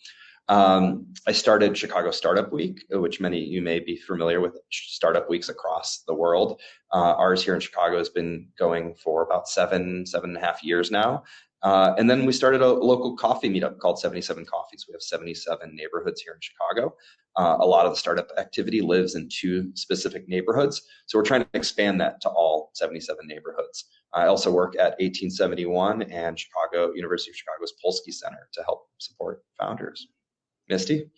I started Chicago Startup Week, which many of you may be familiar with startup weeks across the world. Ours here in Chicago has been going for about seven and a half years now. And then we started a local coffee meetup called 77 Coffees. We have 77 neighborhoods here in Chicago. A lot of the startup activity lives in 2 specific neighborhoods. So we're trying to expand that to all 77 neighborhoods. I also work at 1871 and University of Chicago's Polsky Center to help support founders. Misty?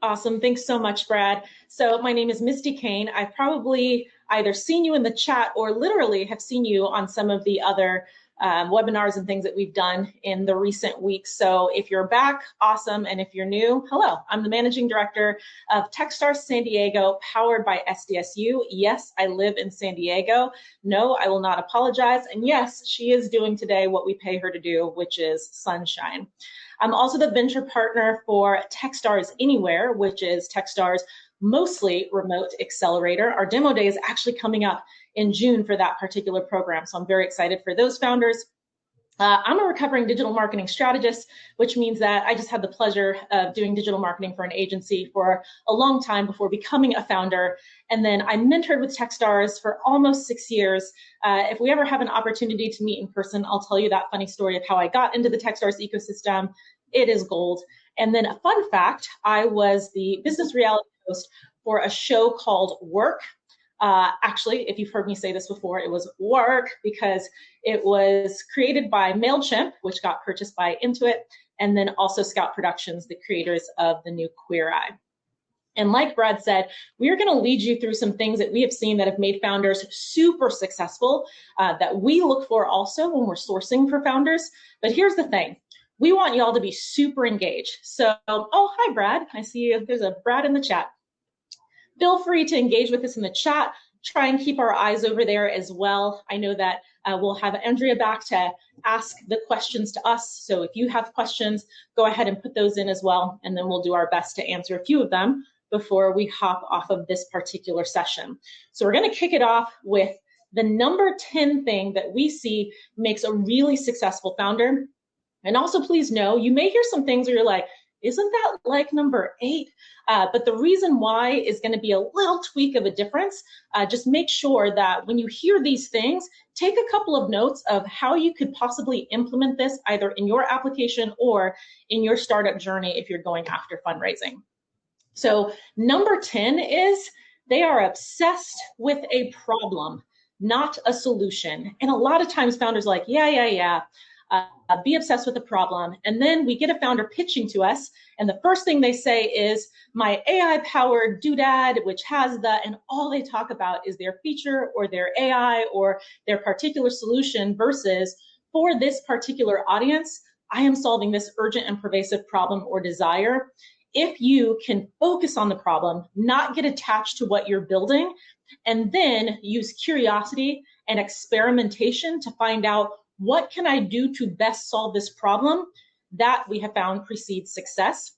Awesome. Thanks so much, Brad. So my name is Misty Kane. I've probably either seen you in the chat or literally have seen you on some of the other webinars and things that we've done in the recent weeks. So if you're back, awesome. And if you're new, hello. I'm the managing director of Techstars San Diego, powered by SDSU. Yes, I live in San Diego. No, I will not apologize. And yes, she is doing today what we pay her to do, which is sunshine. I'm also the venture partner for Techstars Anywhere, which is Techstars' mostly remote accelerator. Our demo day is actually coming up in June for that particular program, so I'm very excited for those founders. I'm a recovering digital marketing strategist, which means that I just had the pleasure of doing digital marketing for an agency for a long time before becoming a founder. And then I mentored with Techstars for almost 6 years. If we ever have an opportunity to meet in person, I'll tell you that funny story of how I got into the Techstars ecosystem. It is gold. And then a fun fact, I was the business reality host for a show called Work. Actually, if you've heard me say this before, it was Work because it was created by MailChimp, which got purchased by Intuit, and then also Scout Productions, the creators of the new Queer Eye. And like Brad said, we are going to lead you through some things that we have seen that have made founders super successful that we look for also when we're sourcing for founders. But here's the thing. We want y'all to be super engaged. So, oh, hi, Brad. I see you. There's a Brad in the chat. Feel free to engage with us in the chat. Try and keep our eyes over there as well. I know that we'll have Andrea back to ask the questions to us. So if you have questions, go ahead and put those in as well. And then we'll do our best to answer a few of them before we hop off of this particular session. So we're going to kick it off with the number 10 thing that we see makes a really successful founder. And also, please know, you may hear some things where you're like, isn't that like number 8? But the reason why is going to be a little tweak of a difference. Just make sure that when you hear these things, take a couple of notes of how you could possibly implement this either in your application or in your startup journey if you're going after fundraising. So number 10 is they are obsessed with a problem, not a solution. And a lot of times founders are like, yeah. Be obsessed with the problem. And then we get a founder pitching to us, and the first thing they say is, my AI-powered doodad, which has the, and all they talk about is their feature or their AI or their particular solution versus, for this particular audience, I am solving this urgent and pervasive problem or desire. If you can focus on the problem, not get attached to what you're building, and then use curiosity and experimentation to find out, what can I do to best solve this problem? That we have found precedes success.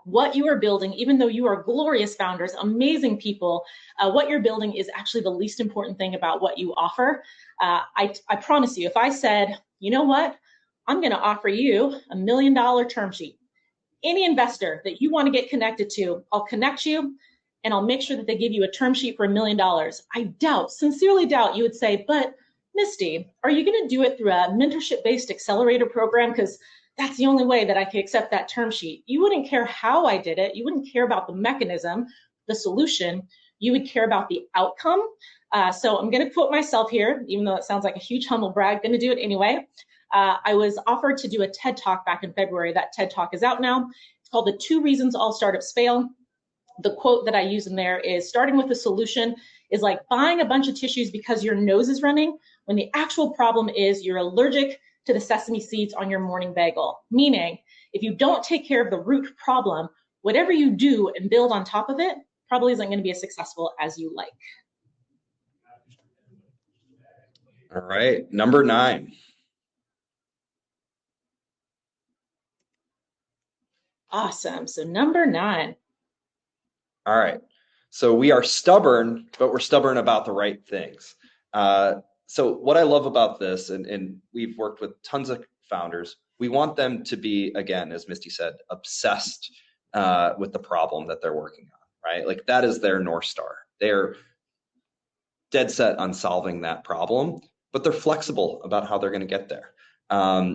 What you are building, even though you are glorious founders, amazing people, what you're building is actually the least important thing about what you offer. I promise you, if I said, you know what, I'm going to offer you $1 million term sheet. Any investor that you want to get connected to, I'll connect you and I'll make sure that they give you a term sheet for $1 million. I sincerely doubt you would say, but Misty, are you going to do it through a mentorship-based accelerator program? Because that's the only way that I can accept that term sheet. You wouldn't care how I did it. You wouldn't care about the mechanism, the solution. You would care about the outcome. So I'm going to quote myself here, even though it sounds like a huge humble brag, going to do it anyway. I was offered to do a TED Talk back in February. That TED Talk is out now. It's called The 2 Reasons All Startups Fail. The quote that I use in there is, starting with a solution is like buying a bunch of tissues because your nose is running, when the actual problem is you're allergic to the sesame seeds on your morning bagel. Meaning, if you don't take care of the root problem, whatever you do and build on top of it probably isn't going to be as successful as you like. All right, number 9. Awesome. So number 9. All right. So we are stubborn, but we're stubborn about the right things. So what I love about this, and we've worked with tons of founders, we want them to be, again, as Misty said, obsessed with the problem that they're working on, right? Like that is their North Star. They're dead set on solving that problem, but they're flexible about how they're going to get there.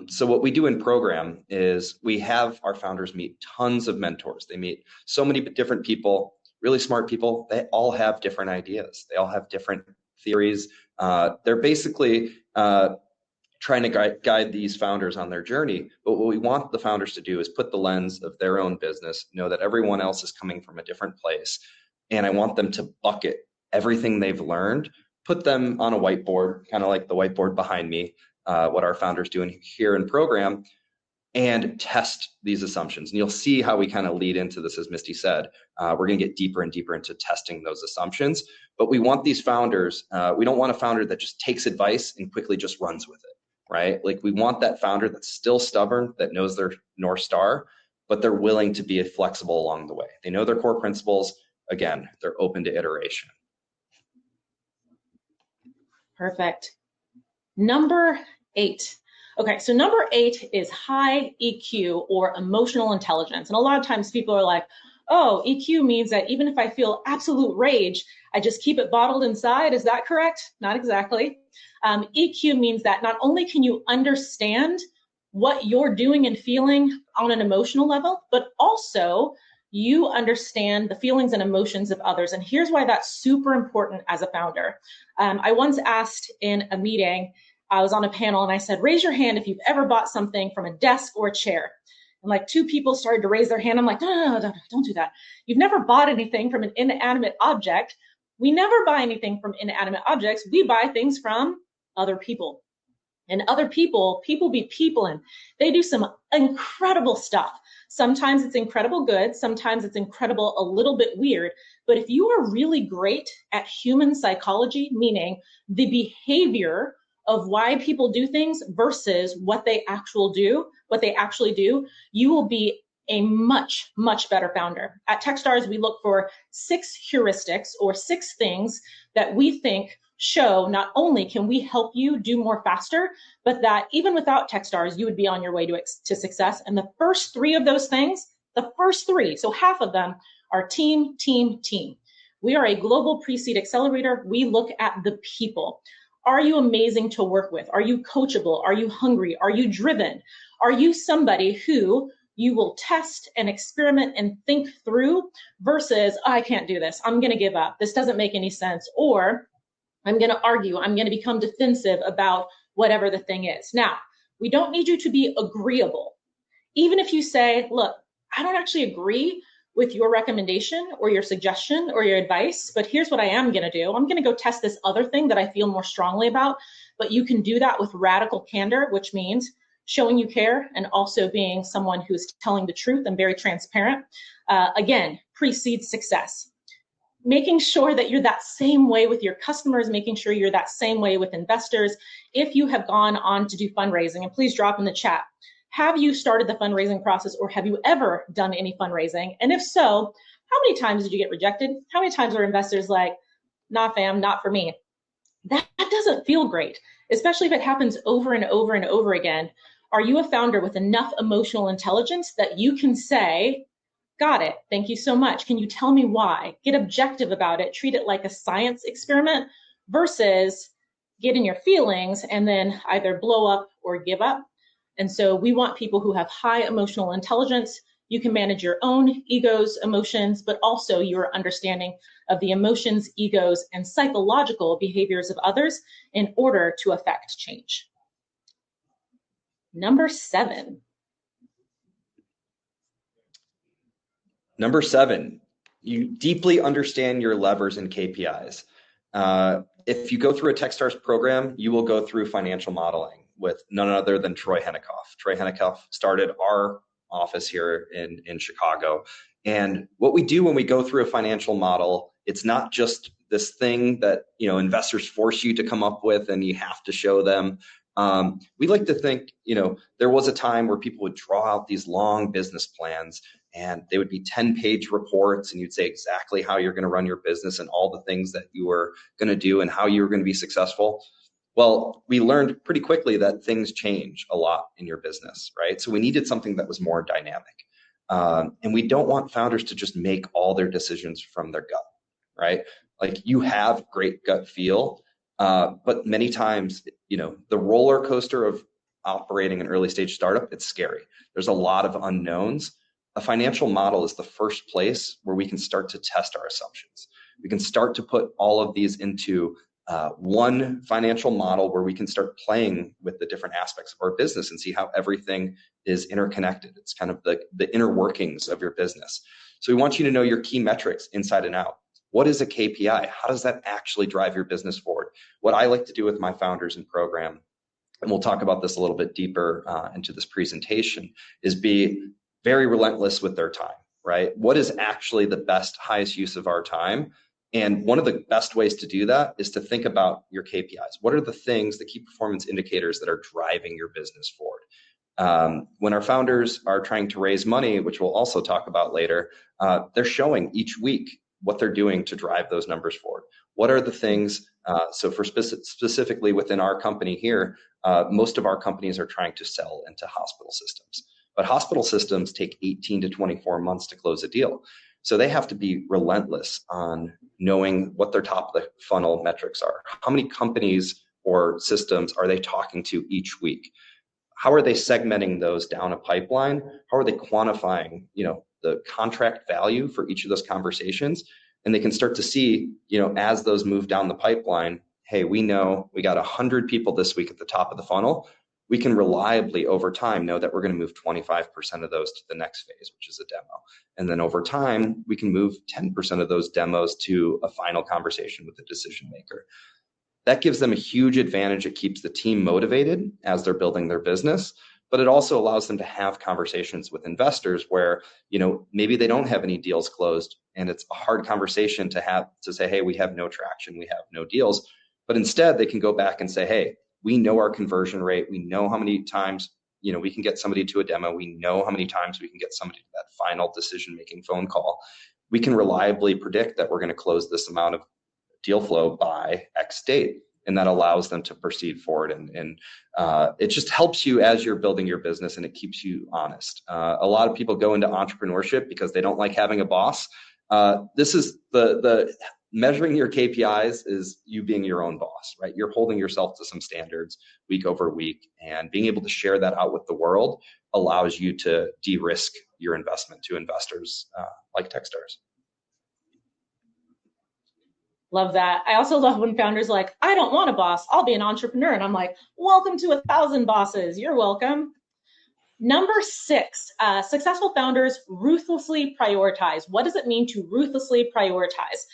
So what we do in program is we have our founders meet tons of mentors. They meet so many different people, really smart people. They all have different ideas. They all have different theories. They're basically trying to guide these founders on their journey. But what we want the founders to do is put the lens of their own business, know that everyone else is coming from a different place. And I want them to bucket everything they've learned, put them on a whiteboard, kind of like the whiteboard behind me, what our founders do here in program, and test these assumptions. And you'll see how we kind of lead into this, as Misty said. We're going to get deeper and deeper into testing those assumptions. But we want these founders, we don't want a founder that just takes advice and quickly just runs with it, right? Like we want that founder that's still stubborn, that knows their North Star, but they're willing to be flexible along the way. They know their core principles. Again, they're open to iteration. Perfect. Number 8. Okay, so number 8 is high EQ or emotional intelligence. And a lot of times people are like, oh, EQ means that even if I feel absolute rage, I just keep it bottled inside. Is that correct? Not exactly. EQ means that not only can you understand what you're doing and feeling on an emotional level, but also you understand the feelings and emotions of others. And here's why that's super important as a founder. I once asked in a meeting, I was on a panel and I said, raise your hand if you've ever bought something from a desk or a chair. And like 2 people started to raise their hand. I'm like, no, don't do that. You've never bought anything from an inanimate object. We never buy anything from inanimate objects. We buy things from other people. And other people be people, and they do some incredible stuff. Sometimes it's incredible good. Sometimes it's incredible a little bit weird. But if you are really great at human psychology, meaning the behavior of why people do things versus what they actually do, you will be a much, much better founder. At Techstars, we look for 6 heuristics or 6 things that we think show not only can we help you do more faster, but that even without Techstars, you would be on your way to success. And the first 3 of those things The first three, so half of them, are team, team, team. We are a global pre-seed accelerator. We look at the people. Are you amazing to work with? Are you coachable? Are you hungry? Are you driven? Are you somebody who you will test and experiment and think through versus, oh, I can't do this. I'm going to give up. This doesn't make any sense. Or I'm going to argue. I'm going to become defensive about whatever the thing is. Now, we don't need you to be agreeable. Even if you say, look, I don't actually agree with your recommendation or your suggestion or your advice, but here's what I am going to do. I'm going to go test this other thing that I feel more strongly about, but you can do that with radical candor, which means showing you care and also being someone who is telling the truth and very transparent. Again, precedes success. Making sure that you're that same way with your customers, making sure you're that same way with investors. If you have gone on to do fundraising, and please drop in the chat, have you started the fundraising process or have you ever done any fundraising? And if so, how many times did you get rejected? How many times are investors like, nah, fam, not for me? That doesn't feel great, especially if it happens over and over and over again. Are you a founder with enough emotional intelligence that you can say, got it, thank you so much. Can you tell me why? Get objective about it, treat it like a science experiment versus get in your feelings and then either blow up or give up. And so we want people who have high emotional intelligence. You can manage your own egos, emotions, but also your understanding of the emotions, egos, and psychological behaviors of others in order to affect change. Number 7. Number 7, you deeply understand your levers and KPIs. If you go through a Techstars program, you will go through financial modeling with none other than Troy Hennicoff. Troy Hennicoff started our office here in Chicago. And what we do when we go through a financial model, it's not just this thing that investors force you to come up with and you have to show them. We like to think, there was a time where people would draw out these long business plans and they would be 10-page reports and you'd say exactly how you're going to run your business and all the things that you were going to do and how you were going to be successful. Well, we learned pretty quickly that things change a lot in your business, right? So we needed something that was more dynamic. And we don't want founders to just make all their decisions from their gut, right? Like you have great gut feel, but many times, the roller coaster of operating an early stage startup, it's scary. There's a lot of unknowns. A financial model is the first place where we can start to test our assumptions. We can start to put all of these into one financial model where we can start playing with the different aspects of our business and see how everything is interconnected. It's kind of the inner workings of your business. So we want you to know your key metrics inside and out. What is a KPI? How does that actually drive your business forward? What I like to do with my founders in program, and we'll talk about this a little bit deeper into this presentation, is be very relentless with their time, right? What is actually the best, highest use of our time? And one of the best ways to do that is to think about your KPIs. What are the things, the key performance indicators that are driving your business forward? When our founders are trying to raise money, which we'll also talk about later, they're showing each week what they're doing to drive those numbers forward. What are the things, so for specifically within our company here, most of our companies are trying to sell into hospital systems. But hospital systems take 18 to 24 months to close a deal. So they have to be relentless on knowing what their top of the funnel metrics are. How many companies or systems are they talking to each week? How are they segmenting those down a pipeline? How are they quantifying, the contract value for each of those conversations? And they can start to see, as those move down the pipeline, hey, we know we got 100 people this week at the top of the funnel. We can reliably over time know that we're going to move 25% of those to the next phase, which is a demo. And then over time, we can move 10% of those demos to a final conversation with the decision maker. That gives them a huge advantage. It keeps the team motivated as they're building their business, but it also allows them to have conversations with investors where, maybe they don't have any deals closed and it's a hard conversation to have to say, hey, we have no traction, we have no deals. But instead they can go back and say, hey, we know our conversion rate. We know how many times, we can get somebody to a demo. We know how many times we can get somebody to that final decision-making phone call. We can reliably predict that we're going to close this amount of deal flow by X date. and that allows them to proceed forward. And it just helps you as you're building your business, and it keeps you honest. A lot of people go into entrepreneurship because they don't like having a boss. This is the measuring your KPIs is you being your own boss, right? You're holding yourself to some standards week over week, and being able to share that out with the world allows you to de-risk your investment to investors like Techstars. Love that. I also love when founders are like, I don't want a boss, I'll be an entrepreneur. And I'm like, welcome to 1,000 bosses. You're welcome. Number 6, successful founders ruthlessly prioritize. What does it mean to ruthlessly prioritize?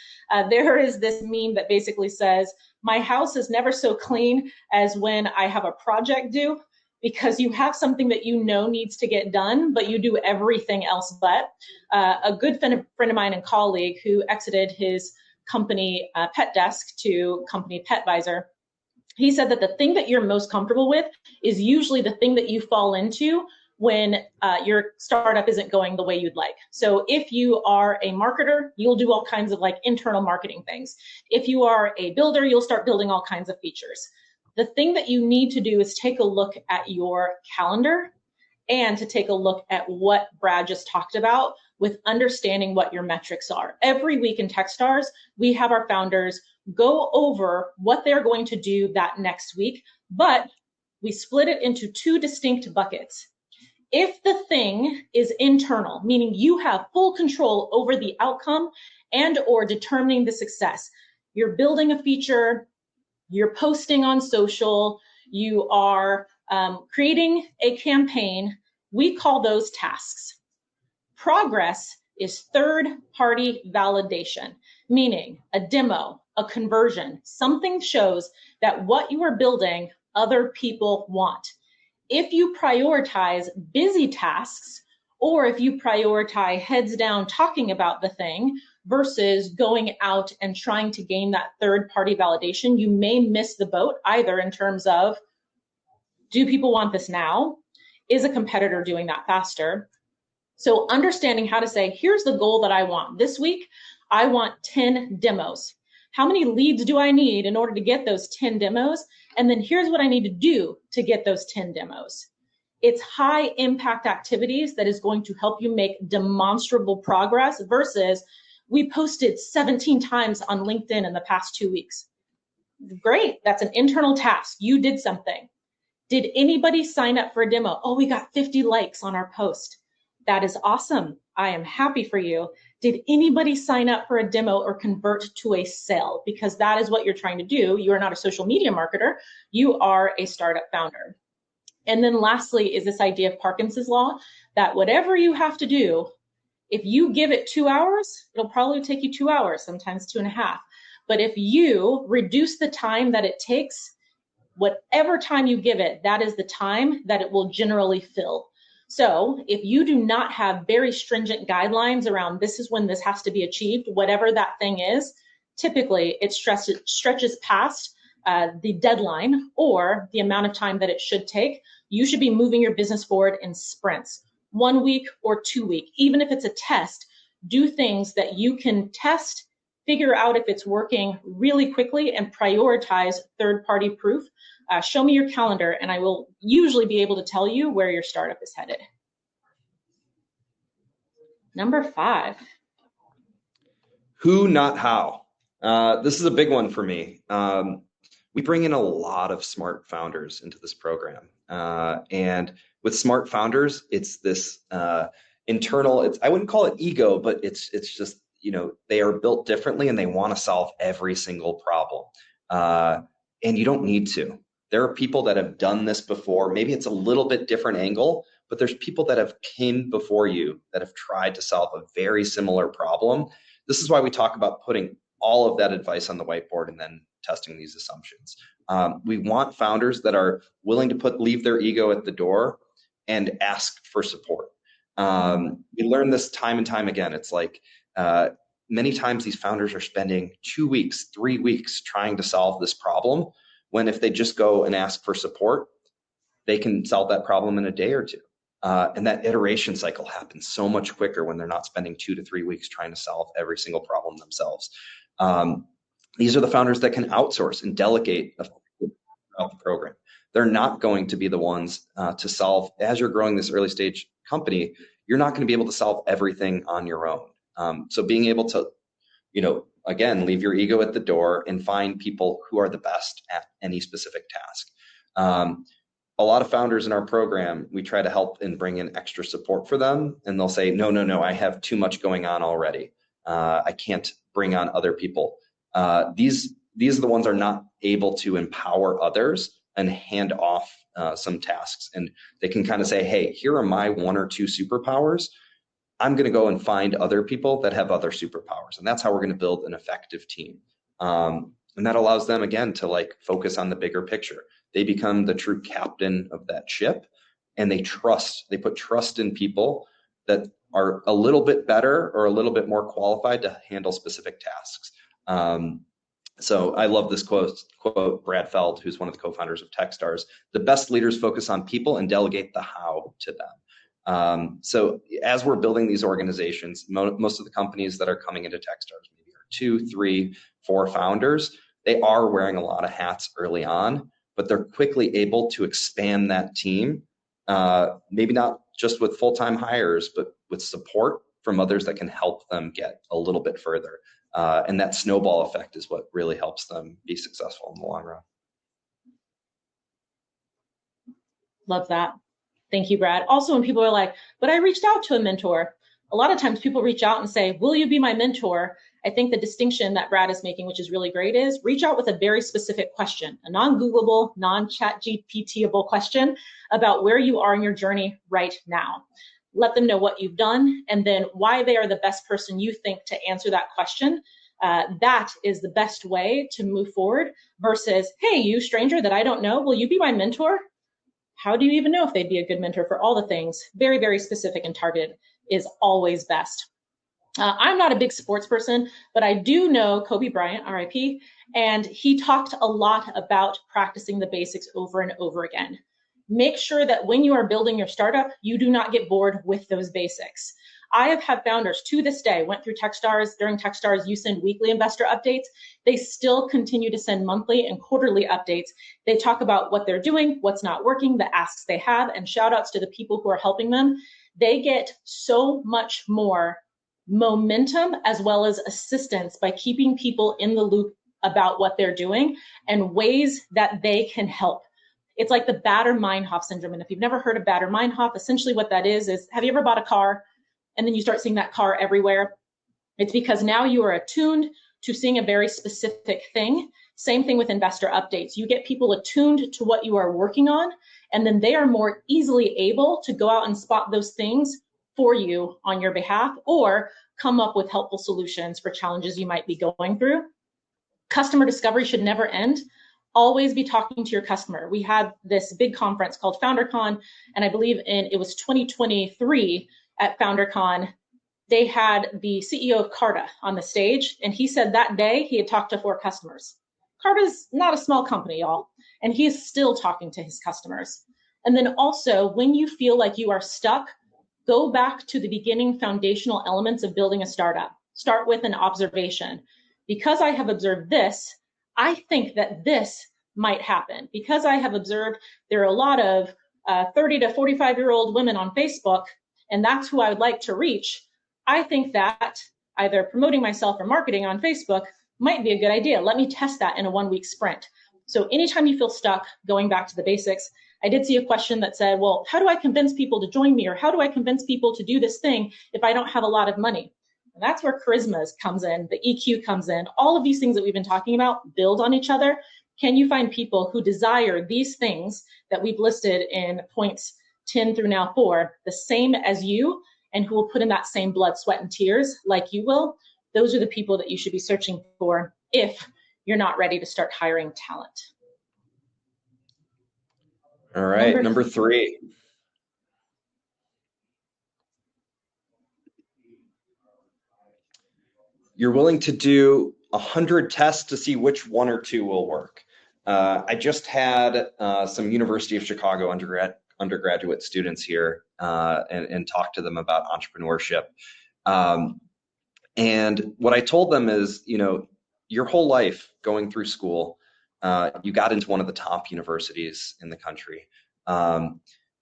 There is this meme that basically says, my house is never so clean as when I have a project due, because you have something that you know needs to get done, but you do everything else but. A good friend of mine and colleague who exited his company Pet Desk to company PetVisor, he said that the thing that you're most comfortable with is usually the thing that you fall into when your startup isn't going the way you'd like. So if you are a marketer, you'll do all kinds of like internal marketing things. If you are a builder, you'll start building all kinds of features. The thing that you need to do is take a look at your calendar and to take a look at what Brad just talked about with understanding what your metrics are. Every week in Techstars, we have our founders go over what they're going to do that next week, but we split it into 2 distinct buckets. If the thing is internal, meaning you have full control over the outcome and or determining the success, you're building a feature, you're posting on social, you are creating a campaign, we call those tasks. Progress is third-party validation, meaning a demo, a conversion, something shows that what you are building, other people want. If you prioritize busy tasks, or if you prioritize heads down talking about the thing versus going out and trying to gain that third-party validation, you may miss the boat either in terms of, do people want this now? Is a competitor doing that faster? So understanding how to say, here's the goal that I want. This week, I want 10 demos. How many leads do I need in order to get those 10 demos? And then here's what I need to do to get those 10 demos. It's high impact activities that is going to help you make demonstrable progress versus we posted 17 times on LinkedIn in the past 2 weeks. Great, that's an internal task. You did something. Did anybody sign up for a demo? Oh, we got 50 likes on our post. That is awesome. I am happy for you. Did anybody sign up for a demo or convert to a sale? Because that is what you're trying to do. You are not a social media marketer. You are a startup founder. And then lastly is this idea of Parkinson's law, that whatever you have to do, if you give it 2 hours, it'll probably take you 2 hours, sometimes 2.5. But if you reduce the time that it takes, whatever time you give it, that is the time that it will generally fill. So if you do not have very stringent guidelines around this is when this has to be achieved, whatever that thing is, typically it stretches past the deadline or the amount of time that it should take. You should be moving your business forward in sprints, 1 week or 2 weeks. Even if it's a test, do things that you can test, figure out if it's working really quickly, and prioritize third-party proof. Show me your calendar, and I will usually be able to tell you where your startup is headed. Number 5. Who, not how. This is a big one for me. We bring in a lot of smart founders into this program. And with smart founders, it's this internal, I wouldn't call it ego, but it's just, they are built differently and they want to solve every single problem. And you don't need to. There are people that have done this before. Maybe it's a little bit different angle, but there's people that have came before you that have tried to solve a very similar problem. This is why we talk about putting all of that advice on the whiteboard and then testing these assumptions. We want founders that are willing to leave their ego at the door and ask for support. We learn this time and time again. It's like many times these founders are spending 2 weeks, 3 weeks trying to solve this problem, when if they just go and ask for support, they can solve that problem in a day or two. And that iteration cycle happens so much quicker when they're not spending 2 to 3 weeks trying to solve every single problem themselves. These are the founders that can outsource and delegate throughout the program. They're not going to be the ones to solve, as you're growing this early stage company, you're not going to be able to solve everything on your own. So being able to, again, leave your ego at the door and find people who are the best at any specific task. A lot of founders in our program, we try to help and bring in extra support for them, and they'll say, no, I have too much going on already. I can't bring on other people. These are the ones that are not able to empower others and hand off some tasks. And they can kind of say, hey, here are my 1 or 2 superpowers. I'm going to go and find other people that have other superpowers. And that's how we're going to build an effective team. And that allows them, again, to focus on the bigger picture. They become the true captain of that ship, and they put trust in people that are a little bit better or a little bit more qualified to handle specific tasks. So I love this quote, Brad Feld, who's one of the co-founders of Techstars: the best leaders focus on people and delegate the how to them. So as we're building these organizations, most of the companies that are coming into Techstars maybe are 2, 3, 4 founders. They are wearing a lot of hats early on, but they're quickly able to expand that team, maybe not just with full-time hires, but with support from others that can help them get a little bit further. And that snowball effect is what really helps them be successful in the long run. Love that. Thank you, Brad. Also, when people are like, but I reached out to a mentor, a lot of times people reach out and say, will you be my mentor? I think the distinction that Brad is making, which is really great, is reach out with a very specific question, a non-Googleable, non-chat GPT-able question about where you are in your journey right now. Let them know what you've done and then why they are the best person you think to answer that question. That is the best way to move forward versus, hey, you stranger that I don't know, will you be my mentor? How do you even know if they'd be a good mentor for all the things? Very, very specific and targeted is always best. I'm not a big sports person, but I do know Kobe Bryant, RIP, and he talked a lot about practicing the basics over and over again. Make sure that when you are building your startup, you do not get bored with those basics. I have had founders to this day, went through Techstars. During Techstars, you send weekly investor updates. They still continue to send monthly and quarterly updates. They talk about what they're doing, what's not working, the asks they have, and shout outs to the people who are helping them. They get so much more momentum as well as assistance by keeping people in the loop about what they're doing and ways that they can help. It's like the Baader-Meinhof syndrome. And if you've never heard of Baader-Meinhof, essentially what that is, have you ever bought a car and then you start seeing that car everywhere? It's because now you are attuned to seeing a very specific thing. Same thing with investor updates. You get people attuned to what you are working on, and then they are more easily able to go out and spot those things for you on your behalf or come up with helpful solutions for challenges you might be going through. Customer discovery should never end. Always be talking to your customer. We had this big conference called FounderCon, and I believe it was 2023 at FounderCon. They had the CEO of Carta on the stage, and he said that day he had talked to 4 customers. Carta's not a small company, y'all, and he is still talking to his customers. And then also, when you feel like you are stuck, go back to the beginning foundational elements of building a startup. Start with an observation. Because I have observed this, I think that this might happen. Because I have observed there are a lot of 30 to 45-year-old women on Facebook, and that's who I would like to reach, I think that either promoting myself or marketing on Facebook might be a good idea. Let me test that in a 1-week sprint. So anytime you feel stuck, going back to the basics, I did see a question that said, well, how do I convince people to join me? Or how do I convince people to do this thing if I don't have a lot of money? And that's where charisma comes in, the EQ comes in. All of these things that we've been talking about build on each other. Can you find people who desire these things that we've listed in points 10 through now 4, the same as you, and who will put in that same blood, sweat, and tears like you will? Those are the people that you should be searching for if you're not ready to start hiring talent. All right, number 3. You're willing to do 100 tests to see which 1 or 2 will work. I just had some University of Chicago undergraduate students here and talked to them about entrepreneurship. And what I told them is, your whole life going through school, you got into one of the top universities in the country.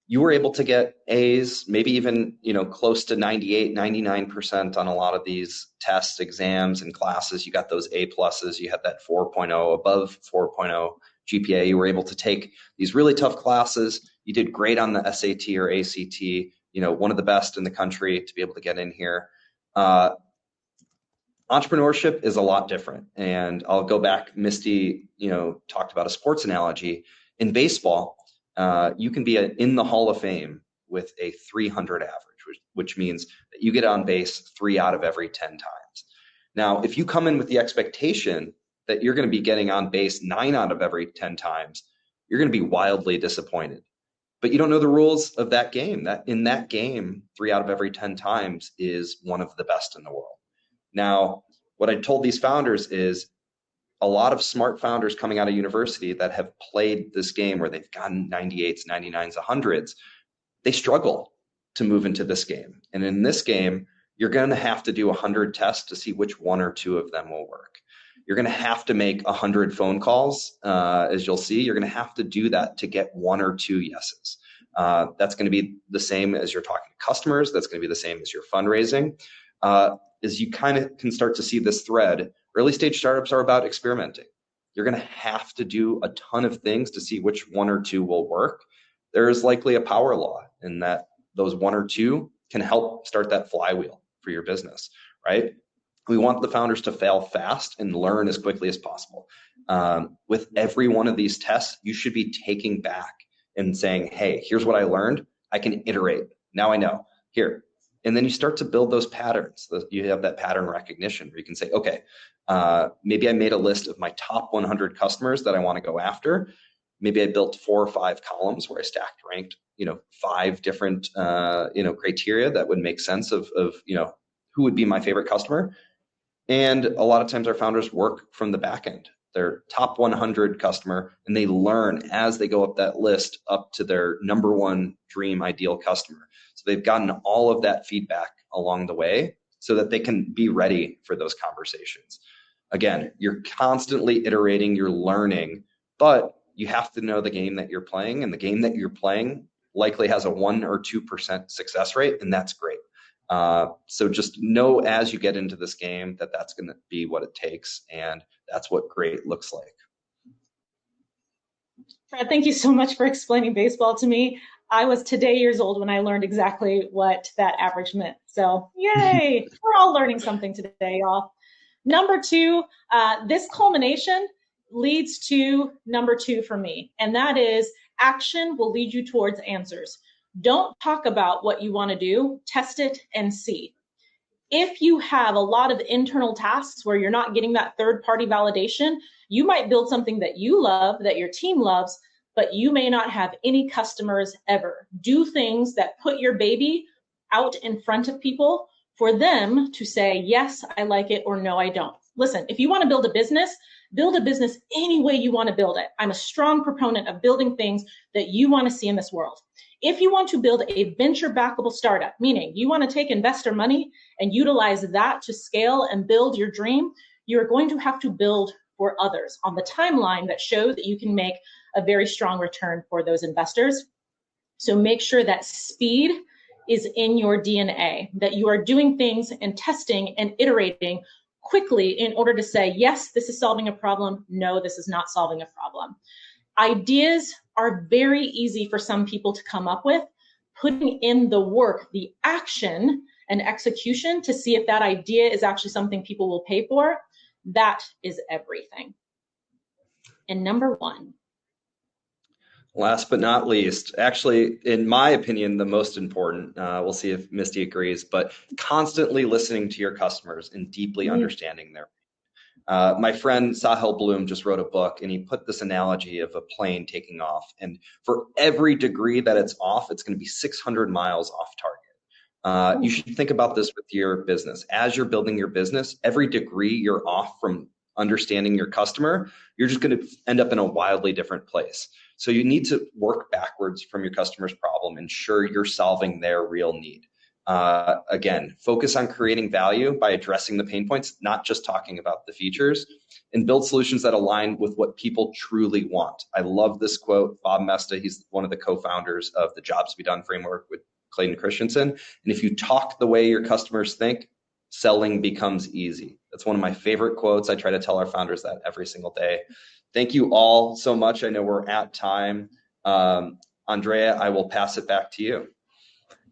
You were able to get A's, maybe even, close to 98, 99% on a lot of these tests, exams, and classes. You got those A pluses. You had that 4.0, above 4.0 GPA. You were able to take these really tough classes. You did great on the SAT or ACT, one of the best in the country to be able to get in here. Entrepreneurship is a lot different. And I'll go back, Misty, talked about a sports analogy. In baseball, you can be in the Hall of Fame with a 300 average, which means that you get on base 3 out of every 10 times. Now, if you come in with the expectation that you're going to be getting on base 9 out of every 10 times, you're going to be wildly disappointed. But you don't know the rules of that game. That in that game, 3 out of every 10 times is one of the best in the world. Now, what I told these founders is a lot of smart founders coming out of university that have played this game where they've gotten 98s, 99s, 100s, they struggle to move into this game. And in this game, you're going to have to do 100 tests to see which 1 or 2 of them will work. You're going to have to make 100 phone calls, as you'll see. You're going to have to do that to get 1 or 2 yeses. That's going to be the same as you're talking to customers. That's going to be the same as you're fundraising. As you kind of can start to see this thread, early stage startups are about experimenting. You're going to have to do a ton of things to see which 1 or 2 will work. There is likely a power law in that those 1 or 2 can help start that flywheel for your business, right? We want the founders to fail fast and learn as quickly as possible. With every one of these tests, you should be taking back and saying, hey, here's what I learned. I can iterate. Now I know. Here. And then you start to build those patterns. You have that pattern recognition where you can say, okay, maybe I made a list of my top 100 customers that I want to go after. Maybe I built 4 or 5 columns where I stacked ranked, 5 different, criteria that would make sense of who would be my favorite customer. And a lot of times our founders work from the back end, their top 100 customer, and they learn as they go up that list up to their number 1 dream ideal customer. So they've gotten all of that feedback along the way so that they can be ready for those conversations. Again, you're constantly iterating, you're learning, but you have to know the game that you're playing, and the game that you're playing likely has a 1 or 2% success rate, and that's great. So just know as you get into this game that that's going to be what it takes, and that's what great looks like. Fred, thank you so much for explaining baseball to me. I was today years old when I learned exactly what that average meant. So yay, we're all learning something today, y'all. Number 2, this culmination leads to number 2 for me, and that is action will lead you towards answers. Don't talk about what you want to do, test it and see. If you have a lot of internal tasks where you're not getting that third-party validation, you might build something that you love, that your team loves, but you may not have any customers ever. Do things that put your baby out in front of people for them to say, yes, I like it, or no, I don't. Listen, if you want to build a business any way you want to build it. I'm a strong proponent of building things that you want to see in this world. If you want to build a venture-backable startup, meaning you want to take investor money and utilize that to scale and build your dream, you're going to have to build for others on the timeline that shows that you can make a very strong return for those investors. So make sure that speed is in your DNA, that you are doing things and testing and iterating quickly in order to say, yes, this is solving a problem. No, this is not solving a problem. Ideas are very easy for some people to come up with. Putting in the work, the action and execution to see if that idea is actually something people will pay for, that is everything. And number 1. Last but not least, actually, in my opinion, the most important, we'll see if Misty agrees, but constantly listening to your customers and deeply understanding their. My friend Sahil Bloom just wrote a book, and he put this analogy of a plane taking off. And for every degree that it's off, it's going to be 600 miles off target. You should think about this with your business. As you're building your business, every degree you're off from understanding your customer, you're just going to end up in a wildly different place. So you need to work backwards from your customer's problem, ensure you're solving their real need. Again, focus on creating value by addressing the pain points, not just talking about the features, and build solutions that align with what people truly want. I love this quote. Bob Mesta, he's one of the co-founders of the Jobs to Be Done framework with Clayton Christensen. And if you talk the way your customers think, selling becomes easy. That's one of my favorite quotes. I try to tell our founders that every single day. Thank you all so much. I know we're at time. Andrea, I will pass it back to you.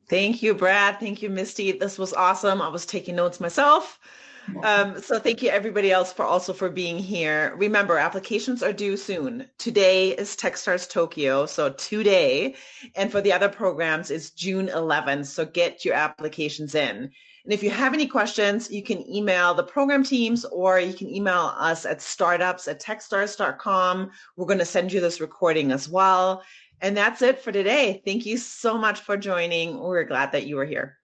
Thank you, Brad. Thank you, Misty. This was awesome. I was taking notes myself. So thank you everybody else for being here. Remember, applications are due soon. Today is Techstars Tokyo, so today. And for the other programs, it's June 11th. So get your applications in. And if you have any questions, you can email the program teams or you can email us at startups@techstars.com. We're going to send you this recording as well. And that's it for today. Thank you so much for joining. We're glad that you were here.